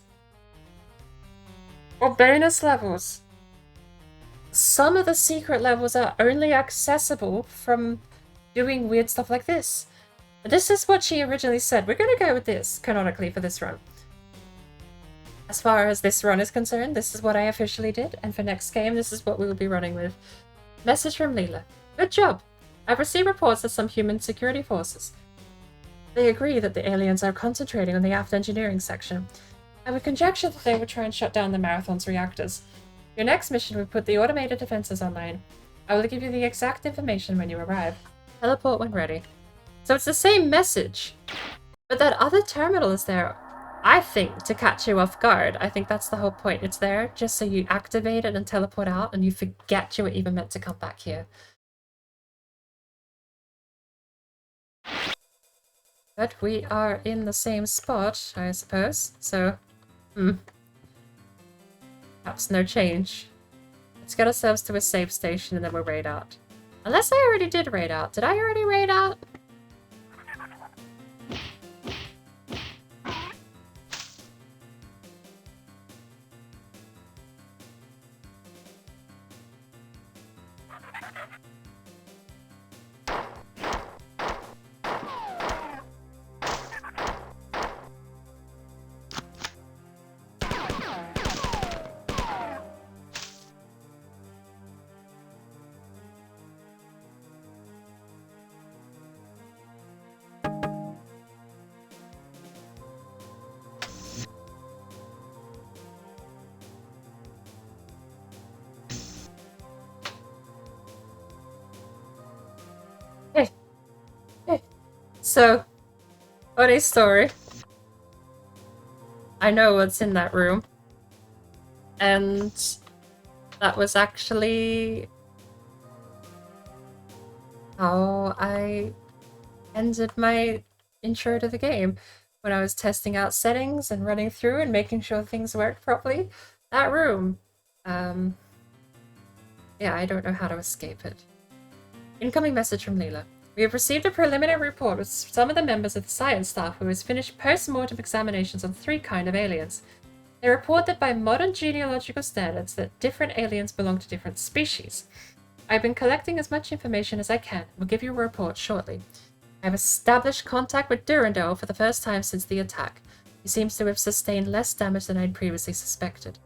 Or bonus levels. Some of the secret levels are only accessible from doing weird stuff like this. This is what she originally said. We're gonna go with this, canonically, for this run. As far as this run is concerned, this is what I officially did, and for next game, this is what we will be running with. Message from Leela. Good job! I've received reports of some human security forces. They agree that the aliens are concentrating on the aft engineering section, and we conjecture that they will try and shut down the Marathon's reactors. Your next mission will put the automated defenses online. I will give you the exact information when you arrive. Teleport when ready. So it's the same message, but that other terminal is there, I think, to catch you off guard. I think that's the whole point. It's there just so you activate it and teleport out and you forget you were even meant to come back here. But we are in the same spot, I suppose, so, perhaps no change. Let's get ourselves to a safe station and then we'll raid out. Unless I already did raid out. Did I already raid out? So, funny story. I know what's in that room. And that was actually how I ended my intro to the game. When I was testing out settings and running through and making sure things worked properly. That room. Yeah, I don't know how to escape it. Incoming message from Leela. We have received a preliminary report with some of the members of the science staff who has finished post-mortem examinations on 3 kinds of aliens. They report that by modern genealogical standards that different aliens belong to different species. I've been collecting as much information as I can and will give you a report shortly. I have established contact with Durandal for the first time since the attack. He seems to have sustained less damage than I'd previously suspected.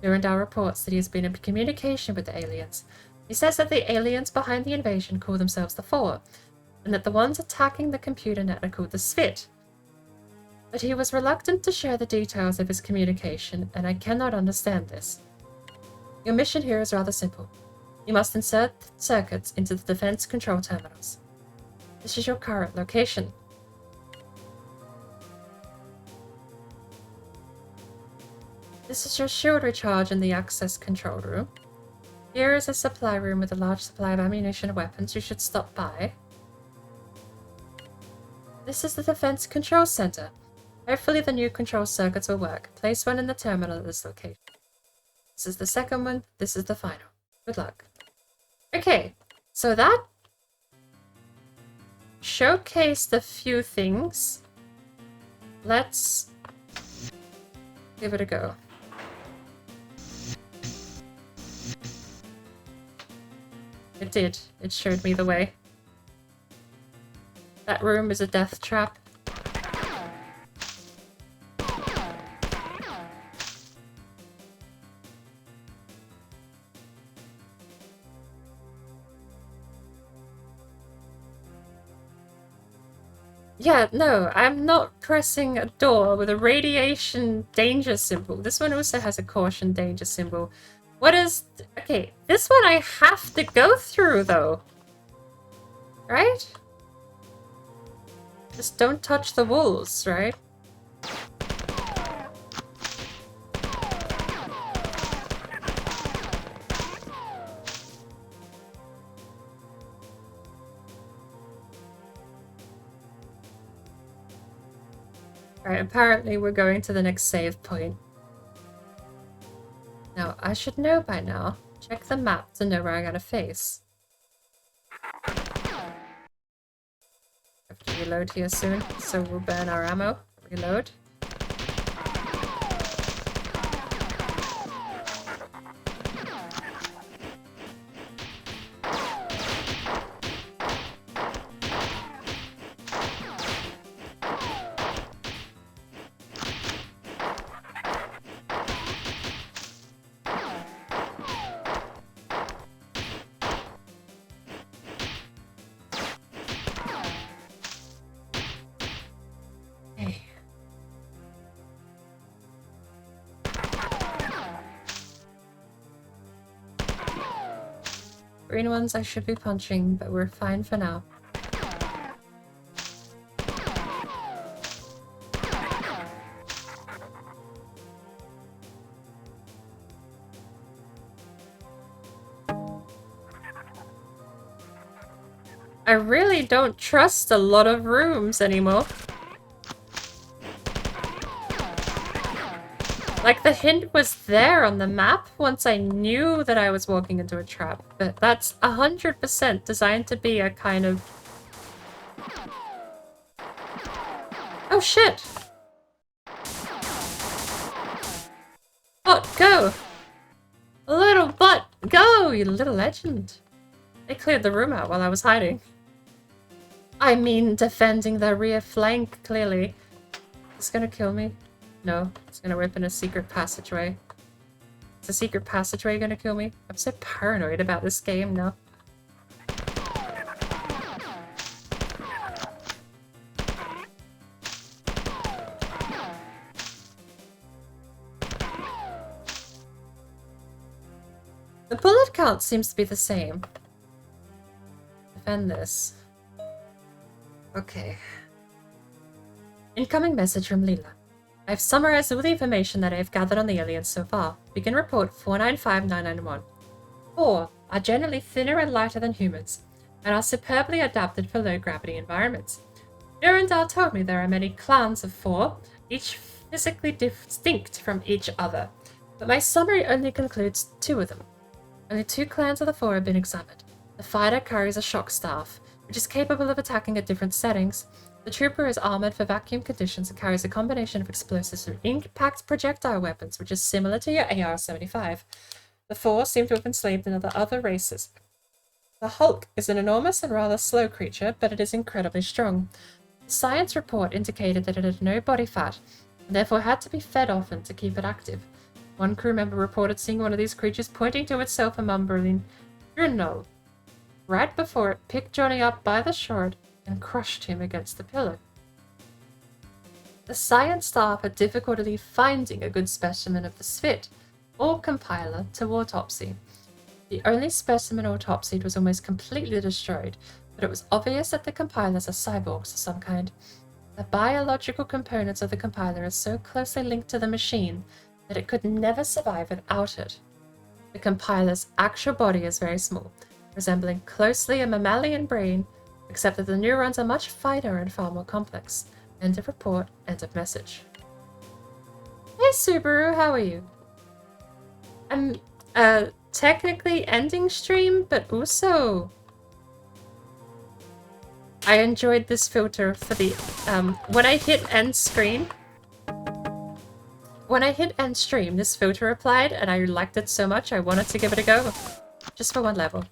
Durandal reports that he has been in communication with the aliens. He says that the aliens behind the invasion call themselves the Four, and that the ones attacking the computer net are called the Svit. But he was reluctant to share the details of his communication, and I cannot understand this. Your mission here is rather simple. You must insert circuits into the defense control terminals. This is your current location. This is your shield recharge in the access control room. Here is a supply room with a large supply of ammunition and weapons. You should stop by. This is the defense control center. Hopefully the new control circuits will work. Place one in the terminal at this location. This is the second one. This is the final. Good luck. Okay, so that showcased a few things. Let's give it a go. It did. It showed me the way. That room is a death trap. Yeah, no, I'm not pressing a door with a radiation danger symbol. This one also has a caution danger symbol. What is... Okay, this one I have to go through, though. Right? Just don't touch the walls, right? Alright, apparently we're going to the next save point. Now, I should know by now. Check the map to know where I gotta face. Have to reload here soon, so we'll burn our ammo. Reload. Green ones I should be punching, but we're fine for now. I really don't trust a lot of rooms anymore. Like, the hint was there on the map once I knew that I was walking into a trap, but that's 100% designed to be a kind of... Oh shit! Butt, go! Little butt, go, you little legend! They cleared the room out while I was hiding. I mean, defending the rear flank, clearly. It's gonna kill me. No, it's gonna open a secret passageway. Is the secret passageway gonna kill me? I'm so paranoid about this game now. The bullet count seems to be the same. Defend this. Okay. Incoming message from Lila. I've summarized all the information that I've gathered on the aliens so far. Begin report 495991. 4 are generally thinner and lighter than humans, and are superbly adapted for low-gravity environments. Durandal told me there are many clans of 4, each physically distinct from each other, but my summary only concludes 2 of them. Only 2 clans of the 4 have been examined. The fighter carries a shock staff, which is capable of attacking at different settings. The trooper is armored for vacuum conditions and carries a combination of explosives and impact projectile weapons, which is similar to your AR-75. The 4 seem to have enslaved other races. The Hulk is an enormous and rather slow creature, but it is incredibly strong. The science report indicated that it had no body fat, and therefore had to be fed often to keep it active. One crew member reported seeing one of these creatures pointing to itself and mumbling, "Durandal," right before it picked Johnny up by the short and crushed him against the pillar. The science staff had difficulty finding a good specimen of the Svit, or compiler, to autopsy. The only specimen autopsied was almost completely destroyed, but it was obvious that the compilers are cyborgs of some kind. The biological components of the compiler are so closely linked to the machine that it could never survive without it. The compiler's actual body is very small, resembling closely a mammalian brain, except that the neurons are much finer and far more complex. End of report, end of message. Hey Subaru, how are you? I'm technically ending stream, but also I enjoyed this filter for the when I hit end screen. When I hit end stream, this filter applied and I liked it so much I wanted to give it a go. Just for one level.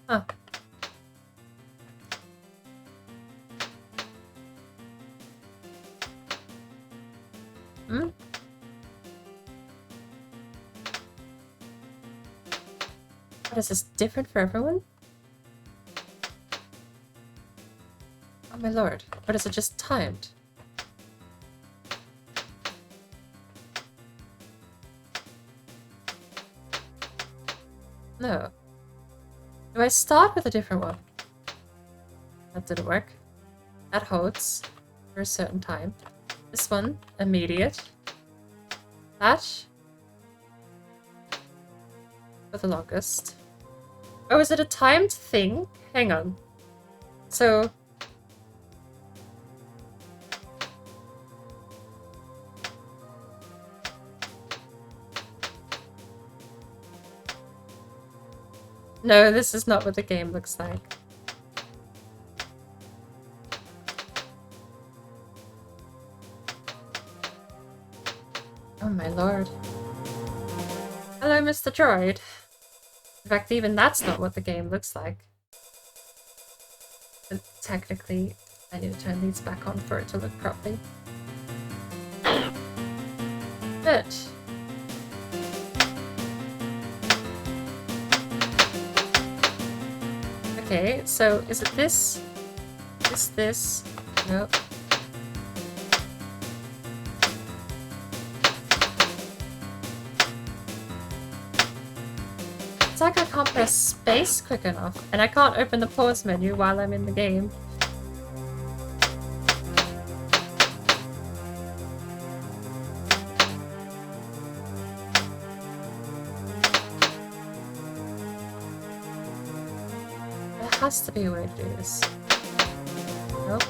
Huh. Hmm? What is this, different for everyone? Oh my lord, what is it, just timed? No. Do I start with a different one? That didn't work. That holds for a certain time. This one, immediate. That for the longest. Oh, is it a timed thing? Hang on. So no, this is not what the game looks like. Oh my lord. Hello, Mr. Droid. In fact, even that's not what the game looks like. And technically, I need to turn these back on for it to look properly. But okay, so is it this? This? Nope. It's like I can't press space quick enough, and I can't open the pause menu while I'm in the game. There has to be a way to do this. Nope.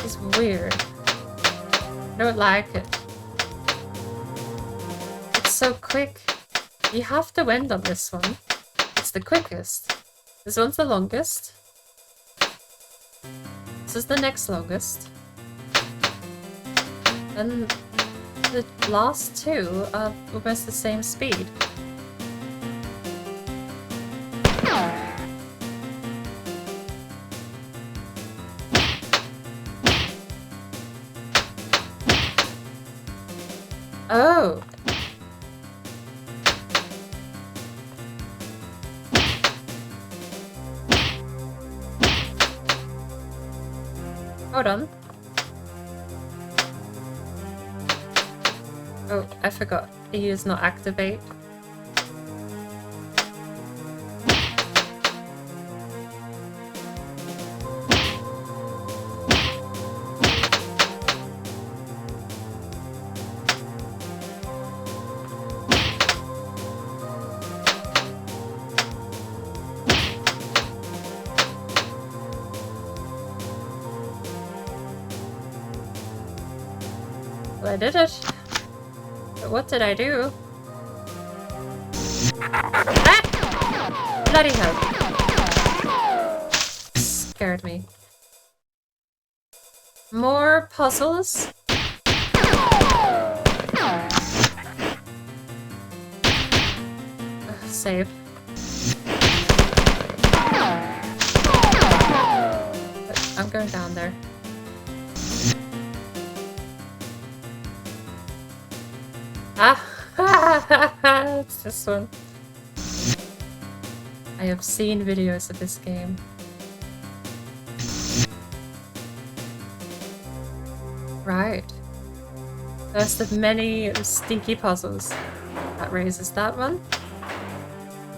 It's weird. I don't like it. It's so quick. You have to end on this one. It's the quickest. This one's the longest. This is the next longest. And the last two are almost the same speed. Oh! Hold on. Oh, I forgot. E is not activate. Well, I did it. But what did I do? Ah! Bloody hell. Scared me. More puzzles? safe. But I'm going down there. Ah! It's this one. I have seen videos of this game. Right. First of many stinky puzzles. That raises that one.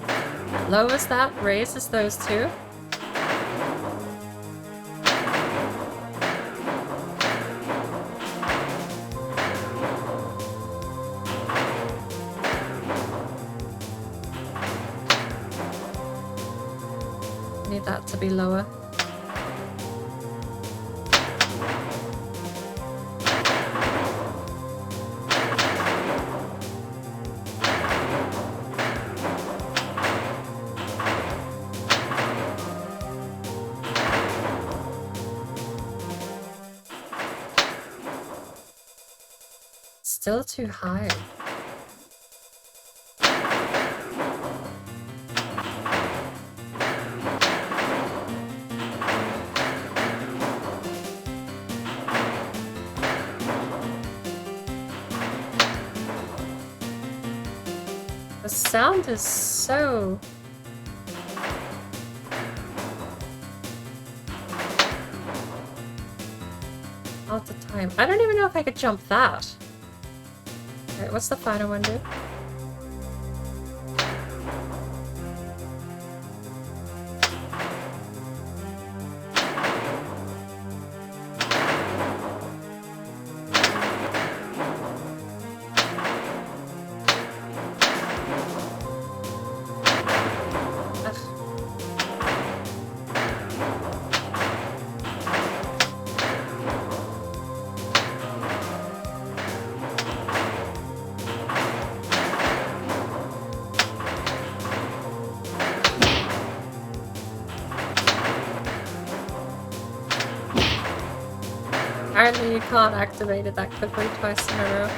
That lowers that, raises those two. Need that to be lower. Still too high. The sound is so... out of time. I don't even know if I could jump that. Okay, what's the final one do? Apparently you can't activate it that quickly twice in a row.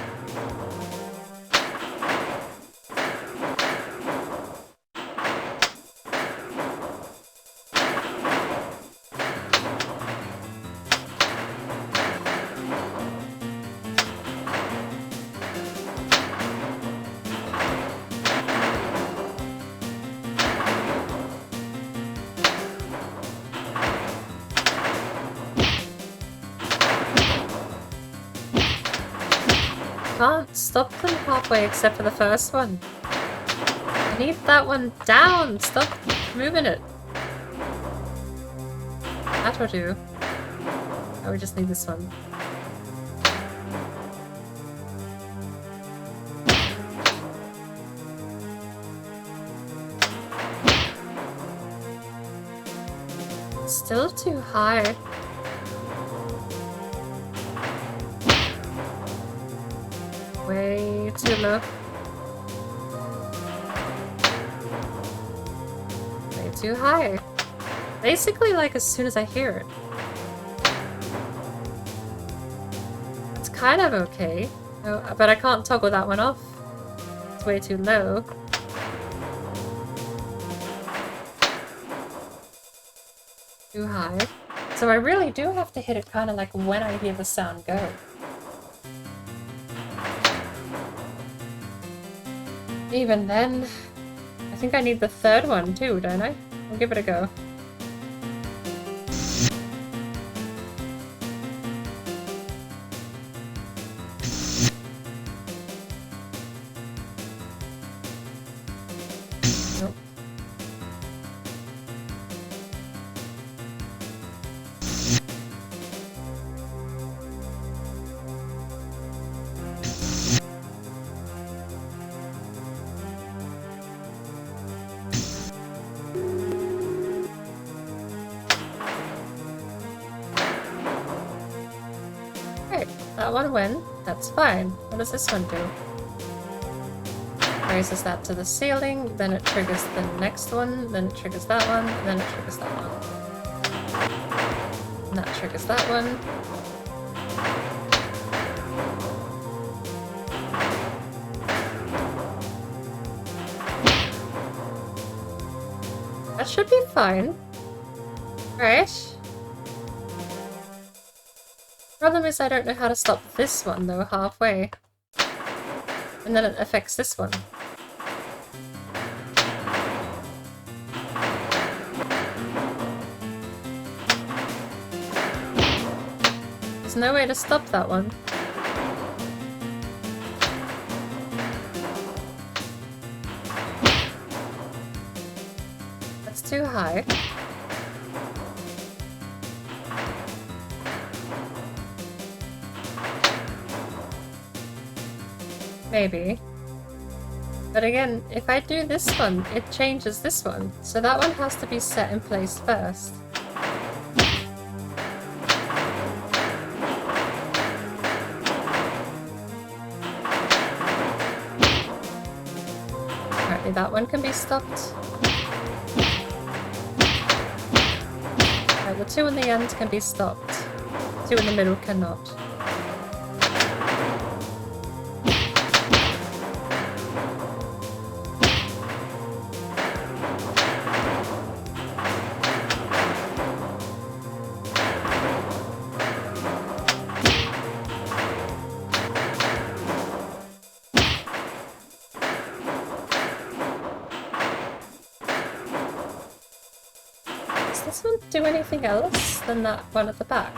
Can't stop them halfway except for the first one. I need that one down! Stop moving it! That will do. Oh, we just need this one. Still too high. Way too low. Way too high. Basically, like, as soon as I hear it. It's kind of okay. Oh, but I can't toggle that one off. It's way too low. Too high. So I really do have to hit it kind of like when I hear the sound go. Even then, I think I need the third one too, don't I? I'll give it a go. Nope. That one went. That's fine. What does this one do? Raises that to the ceiling, then it triggers the next one, then it triggers that one, then it triggers that one. And that triggers that one. That should be fine. Right? Problem is I don't know how to stop this one though halfway. And then it affects this one. There's no way to stop that one. That's too high. Maybe. But again, if I do this one, it changes this one. So that one has to be set in place first. Apparently that one can be stopped. Right, the two in the end can be stopped. Two in the middle cannot. Does this one do anything else than that one at the back?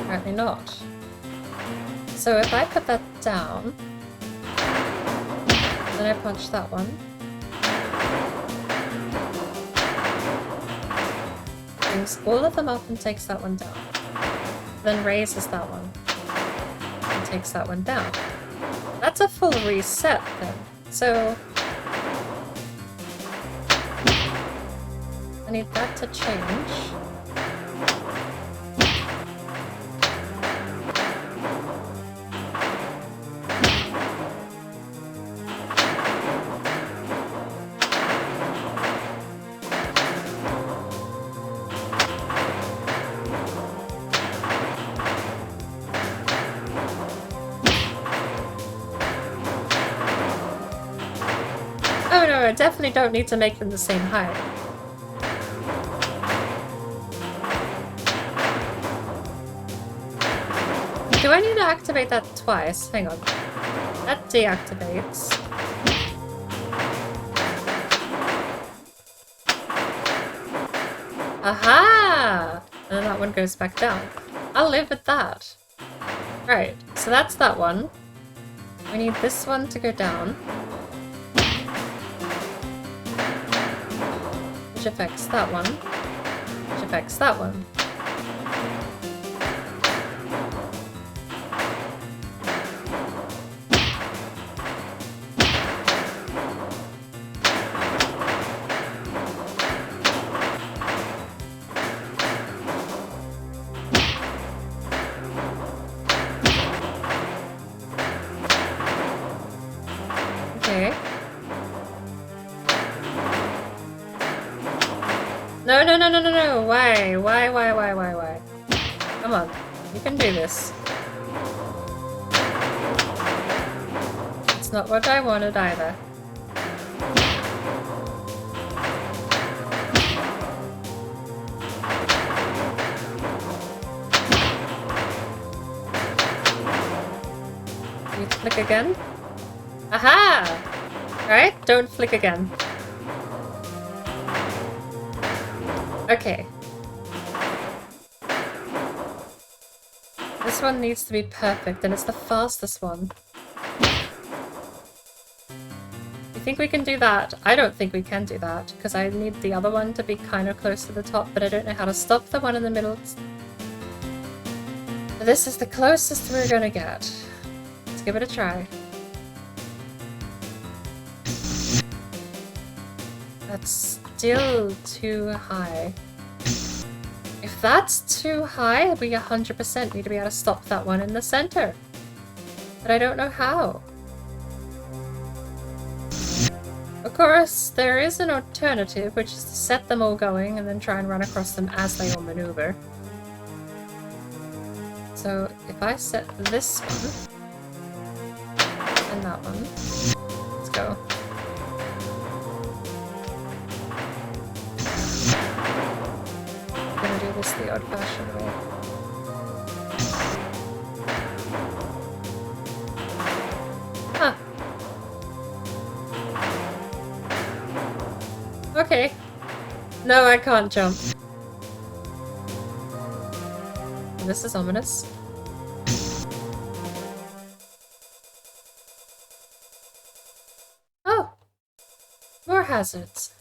Apparently not. So if I put that down, then I punch that one. Brings all of them up and takes that one down. Then raises that one. And takes that one down. That's a full reset then. So I need that to change. Oh no, I definitely don't need to make them the same height. Do I need to activate that twice? Hang on. That deactivates. Aha! And then that one goes back down. I'll live with that. Right, so that's that one. We need this one to go down. Which affects that one. Which affects that one. Okay. No, no, no, no, no, no. Why? Why? Come on. You can do this. It's not what I wanted either. You flick again? Aha! Right? Don't flick again. Okay. This one needs to be perfect, and it's the fastest one. You think we can do that? I don't think we can do that, because I need the other one to be kind of close to the top, but I don't know how to stop the one in the middle. This is the closest we're gonna get. Let's give it a try. That's still too high. If that's too high, we 100% need to be able to stop that one in the center. But I don't know how. Of course, there is an alternative, which is to set them all going and then try and run across them as they all maneuver. So if I set this one and that one, let's go. this the old-fashioned way. Huh. Okay. No, I can't jump. This is ominous. Oh! More hazards.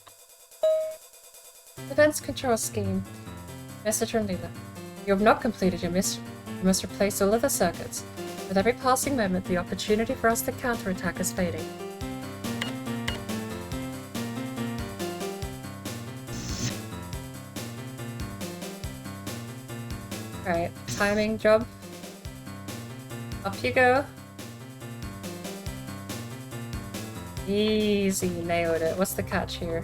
Defense control scheme. Message from Leela. You have not completed your mission. You must replace all of the circuits. With every passing moment, the opportunity for us to counterattack is fading. Right, timing job. Up you go. Easy, nailed it. What's the catch here?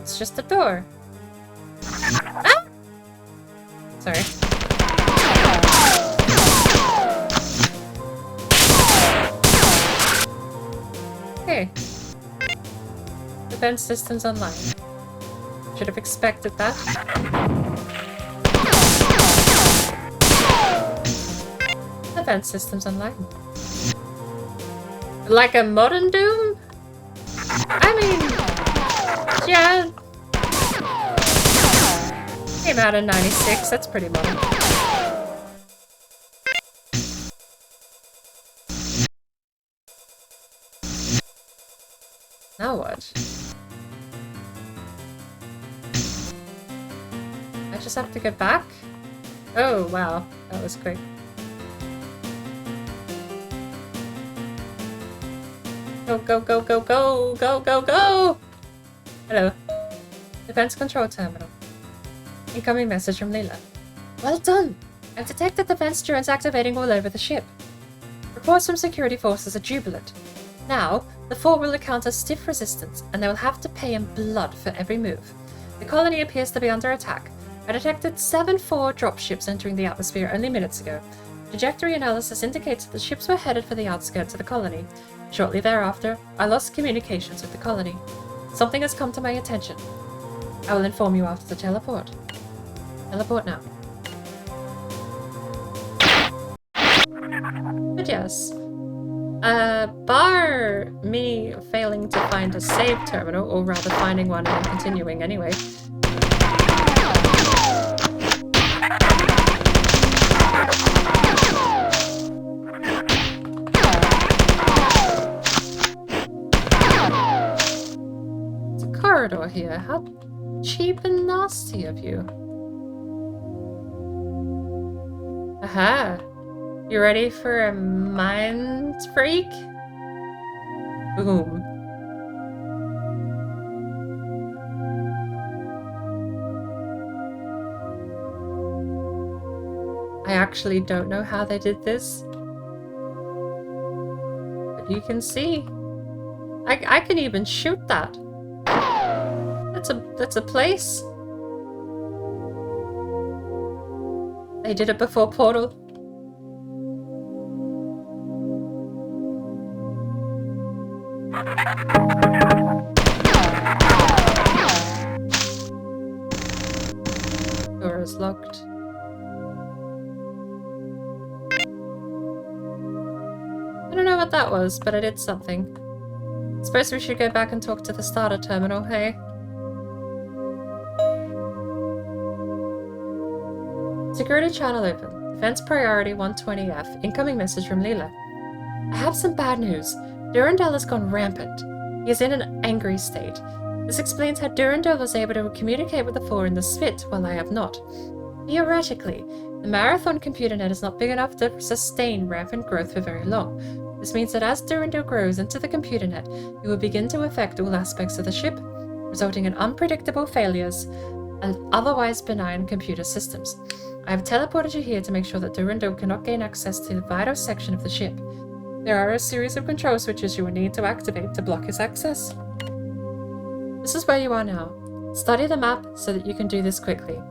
It's just a door. Ah! Sorry. Okay. Defense systems online. Should have expected that. Defense systems online. Like a modern Doom? I mean, yeah. Came out in 96, that's pretty modern. Now what? I just have to get back? Oh, wow. That was quick. Go, go, go, go, go, go, go, go! Hello. Defense control terminal. Incoming message from Leela. Well done! I've detected defense drones activating all over the ship. Reports from security forces are jubilant. Now, the fort will encounter stiff resistance, and they will have to pay in blood for every move. The colony appears to be under attack. I detected 7 4 dropships entering the atmosphere only minutes ago. Trajectory analysis indicates that the ships were headed for the outskirts of the colony. Shortly thereafter, I lost communications with the colony. Something has come to my attention. I will inform you after the teleport. Teleport now. But yes. Bar me failing to find a save terminal, or rather finding one and then continuing anyway. It's a corridor here. How cheap and nasty of you. Aha! You ready for a mind freak? Boom. I actually don't know how they did this. But you can see. I can even shoot that. That's a place. They did it before Portal. Door is locked. I don't know what that was, but I did something. Suppose we should go back and talk to the starter terminal, hey? Security channel open. Defense priority 120F. Incoming message from Leela. I have some bad news. Durandal has gone rampant. He is in an angry state. This explains how Durandal was able to communicate with the Four in the Spit, while I have not. Theoretically, the Marathon computer net is not big enough to sustain rampant growth for very long. This means that as Durandal grows into the computer net, it will begin to affect all aspects of the ship, resulting in unpredictable failures and otherwise benign computer systems. I have teleported you here to make sure that Durandal cannot gain access to the vital section of the ship. There are a series of control switches you will need to activate to block his access. This is where you are now. Study the map so that you can do this quickly.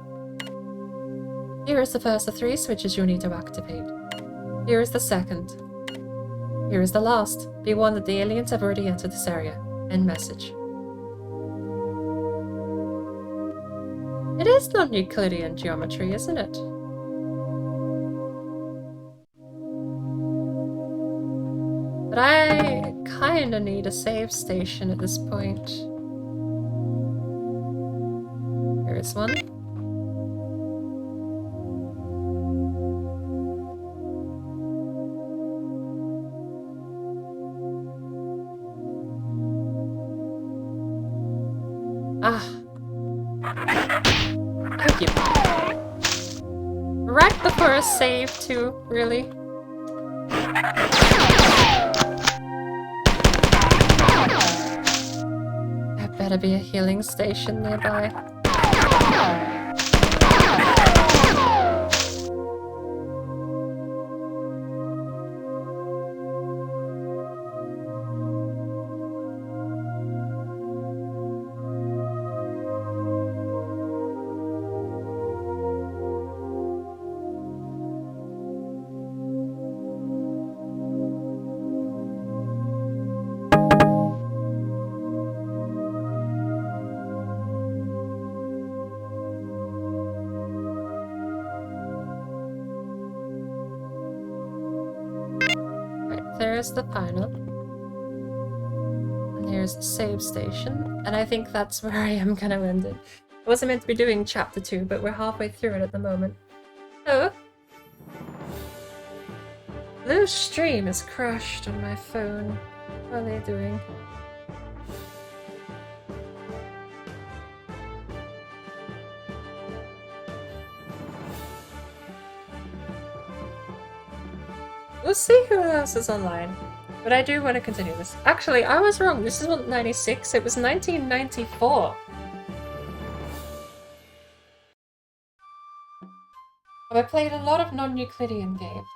Here is the first of 3 switches you'll need to activate. Here is the second. Here is the last. Be warned that the aliens have already entered this area. End message. It is non-Euclidean geometry, isn't it? But I kinda need a save station at this point. Here is one. Ah. Thank you. Right before a save, too, really. There better be a healing station nearby. There's the final. And here's the save station. And I think that's where I am gonna end it. I wasn't meant to be doing chapter 2, but we're halfway through it at the moment. Oh! Blue stream is crashed on my phone. What are they doing? We'll see who else is online. But I do want to continue this. Actually, I was wrong. This isn't 96, it was 1994. I played a lot of non-Euclidean games.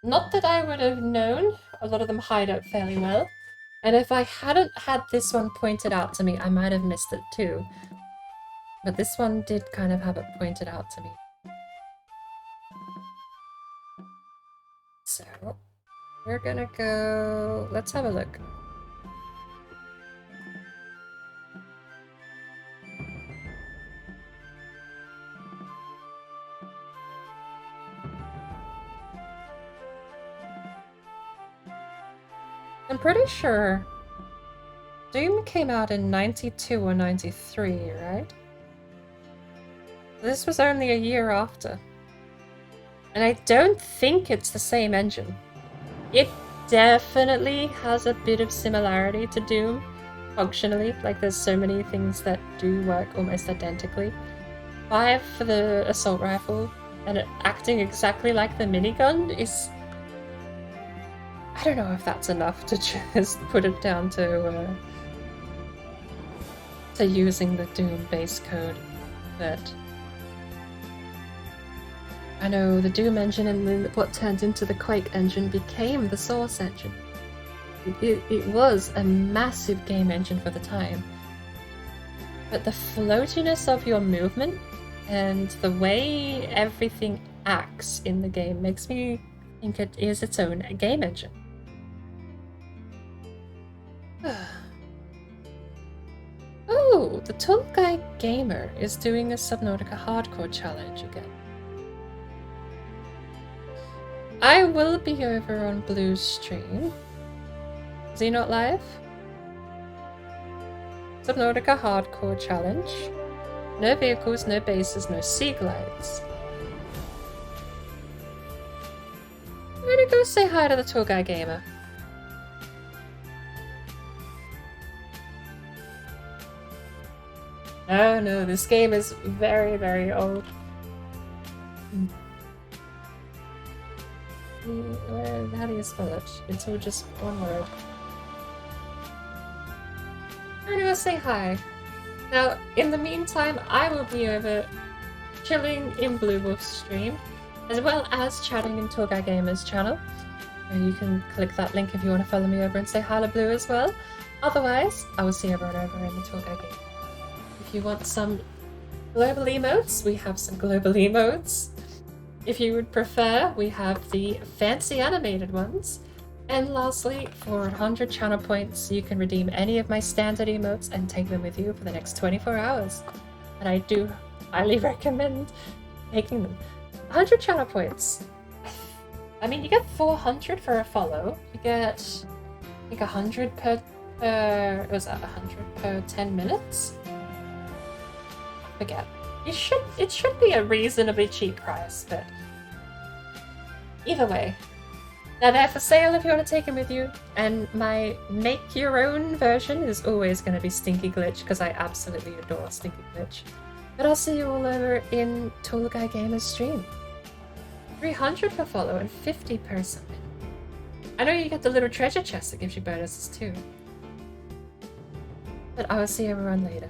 Not that I would have known, a lot of them hide out fairly well. And if I hadn't had this one pointed out to me, I might have missed it too. But this one did kind of have it pointed out to me. So, we're gonna go... Let's have a look. I'm pretty sure Doom came out in 92 or 93, right? This was only a year after. And I don't think it's the same engine. It definitely has a bit of similarity to Doom, functionally. Like, there's so many things that do work almost identically. 5 for the assault rifle, and it acting exactly like the minigun is... I don't know if that's enough to just put it down to using the Doom base code, but... I know the Doom engine and then what turned into the Quake engine became the Source engine. It was a massive game engine for the time. But the floatiness of your movement and the way everything acts in the game makes me think it is its own game engine. Oh, the Tall Guy Gamer is doing a Subnautica Hardcore challenge again. I will be over on Blue's stream. Is he not live? Subnautica Hardcore Challenge. No vehicles, no bases, no sea glides. I'm gonna go say hi to the Tour Guy Gamer. Oh no, this game is very, very old. How do you spell it? It's all just one word. I'm gonna say hi. Now, in the meantime, I will be over chilling in Blue Wolf's stream, as well as chatting in Tour Guy Gamer's channel. And you can click that link if you want to follow me over and say hi to Blue as well. Otherwise, I will see everyone over in the Tour Guy Gamer. If you want some global emotes, we have some global emotes. If you would prefer, we have the fancy animated ones. And lastly, for 100 channel points, you can redeem any of my standard emotes and take them with you for the next 24 hours. And I do highly recommend taking them. 100 channel points. I mean, you get 400 for a follow. You get, I think, 100 per, was that 100 per 10 minutes? I forget. It should be a reasonably cheap price, but either way. Now they're for sale if you want to take them with you, and my make your own version is always going to be Stinky Glitch, because I absolutely adore Stinky Glitch. But I'll see you all over in Tall Guy Gamer's stream. 300 per follow and 50 per summon. I know you get the little treasure chest that gives you bonuses too. But I will see everyone later.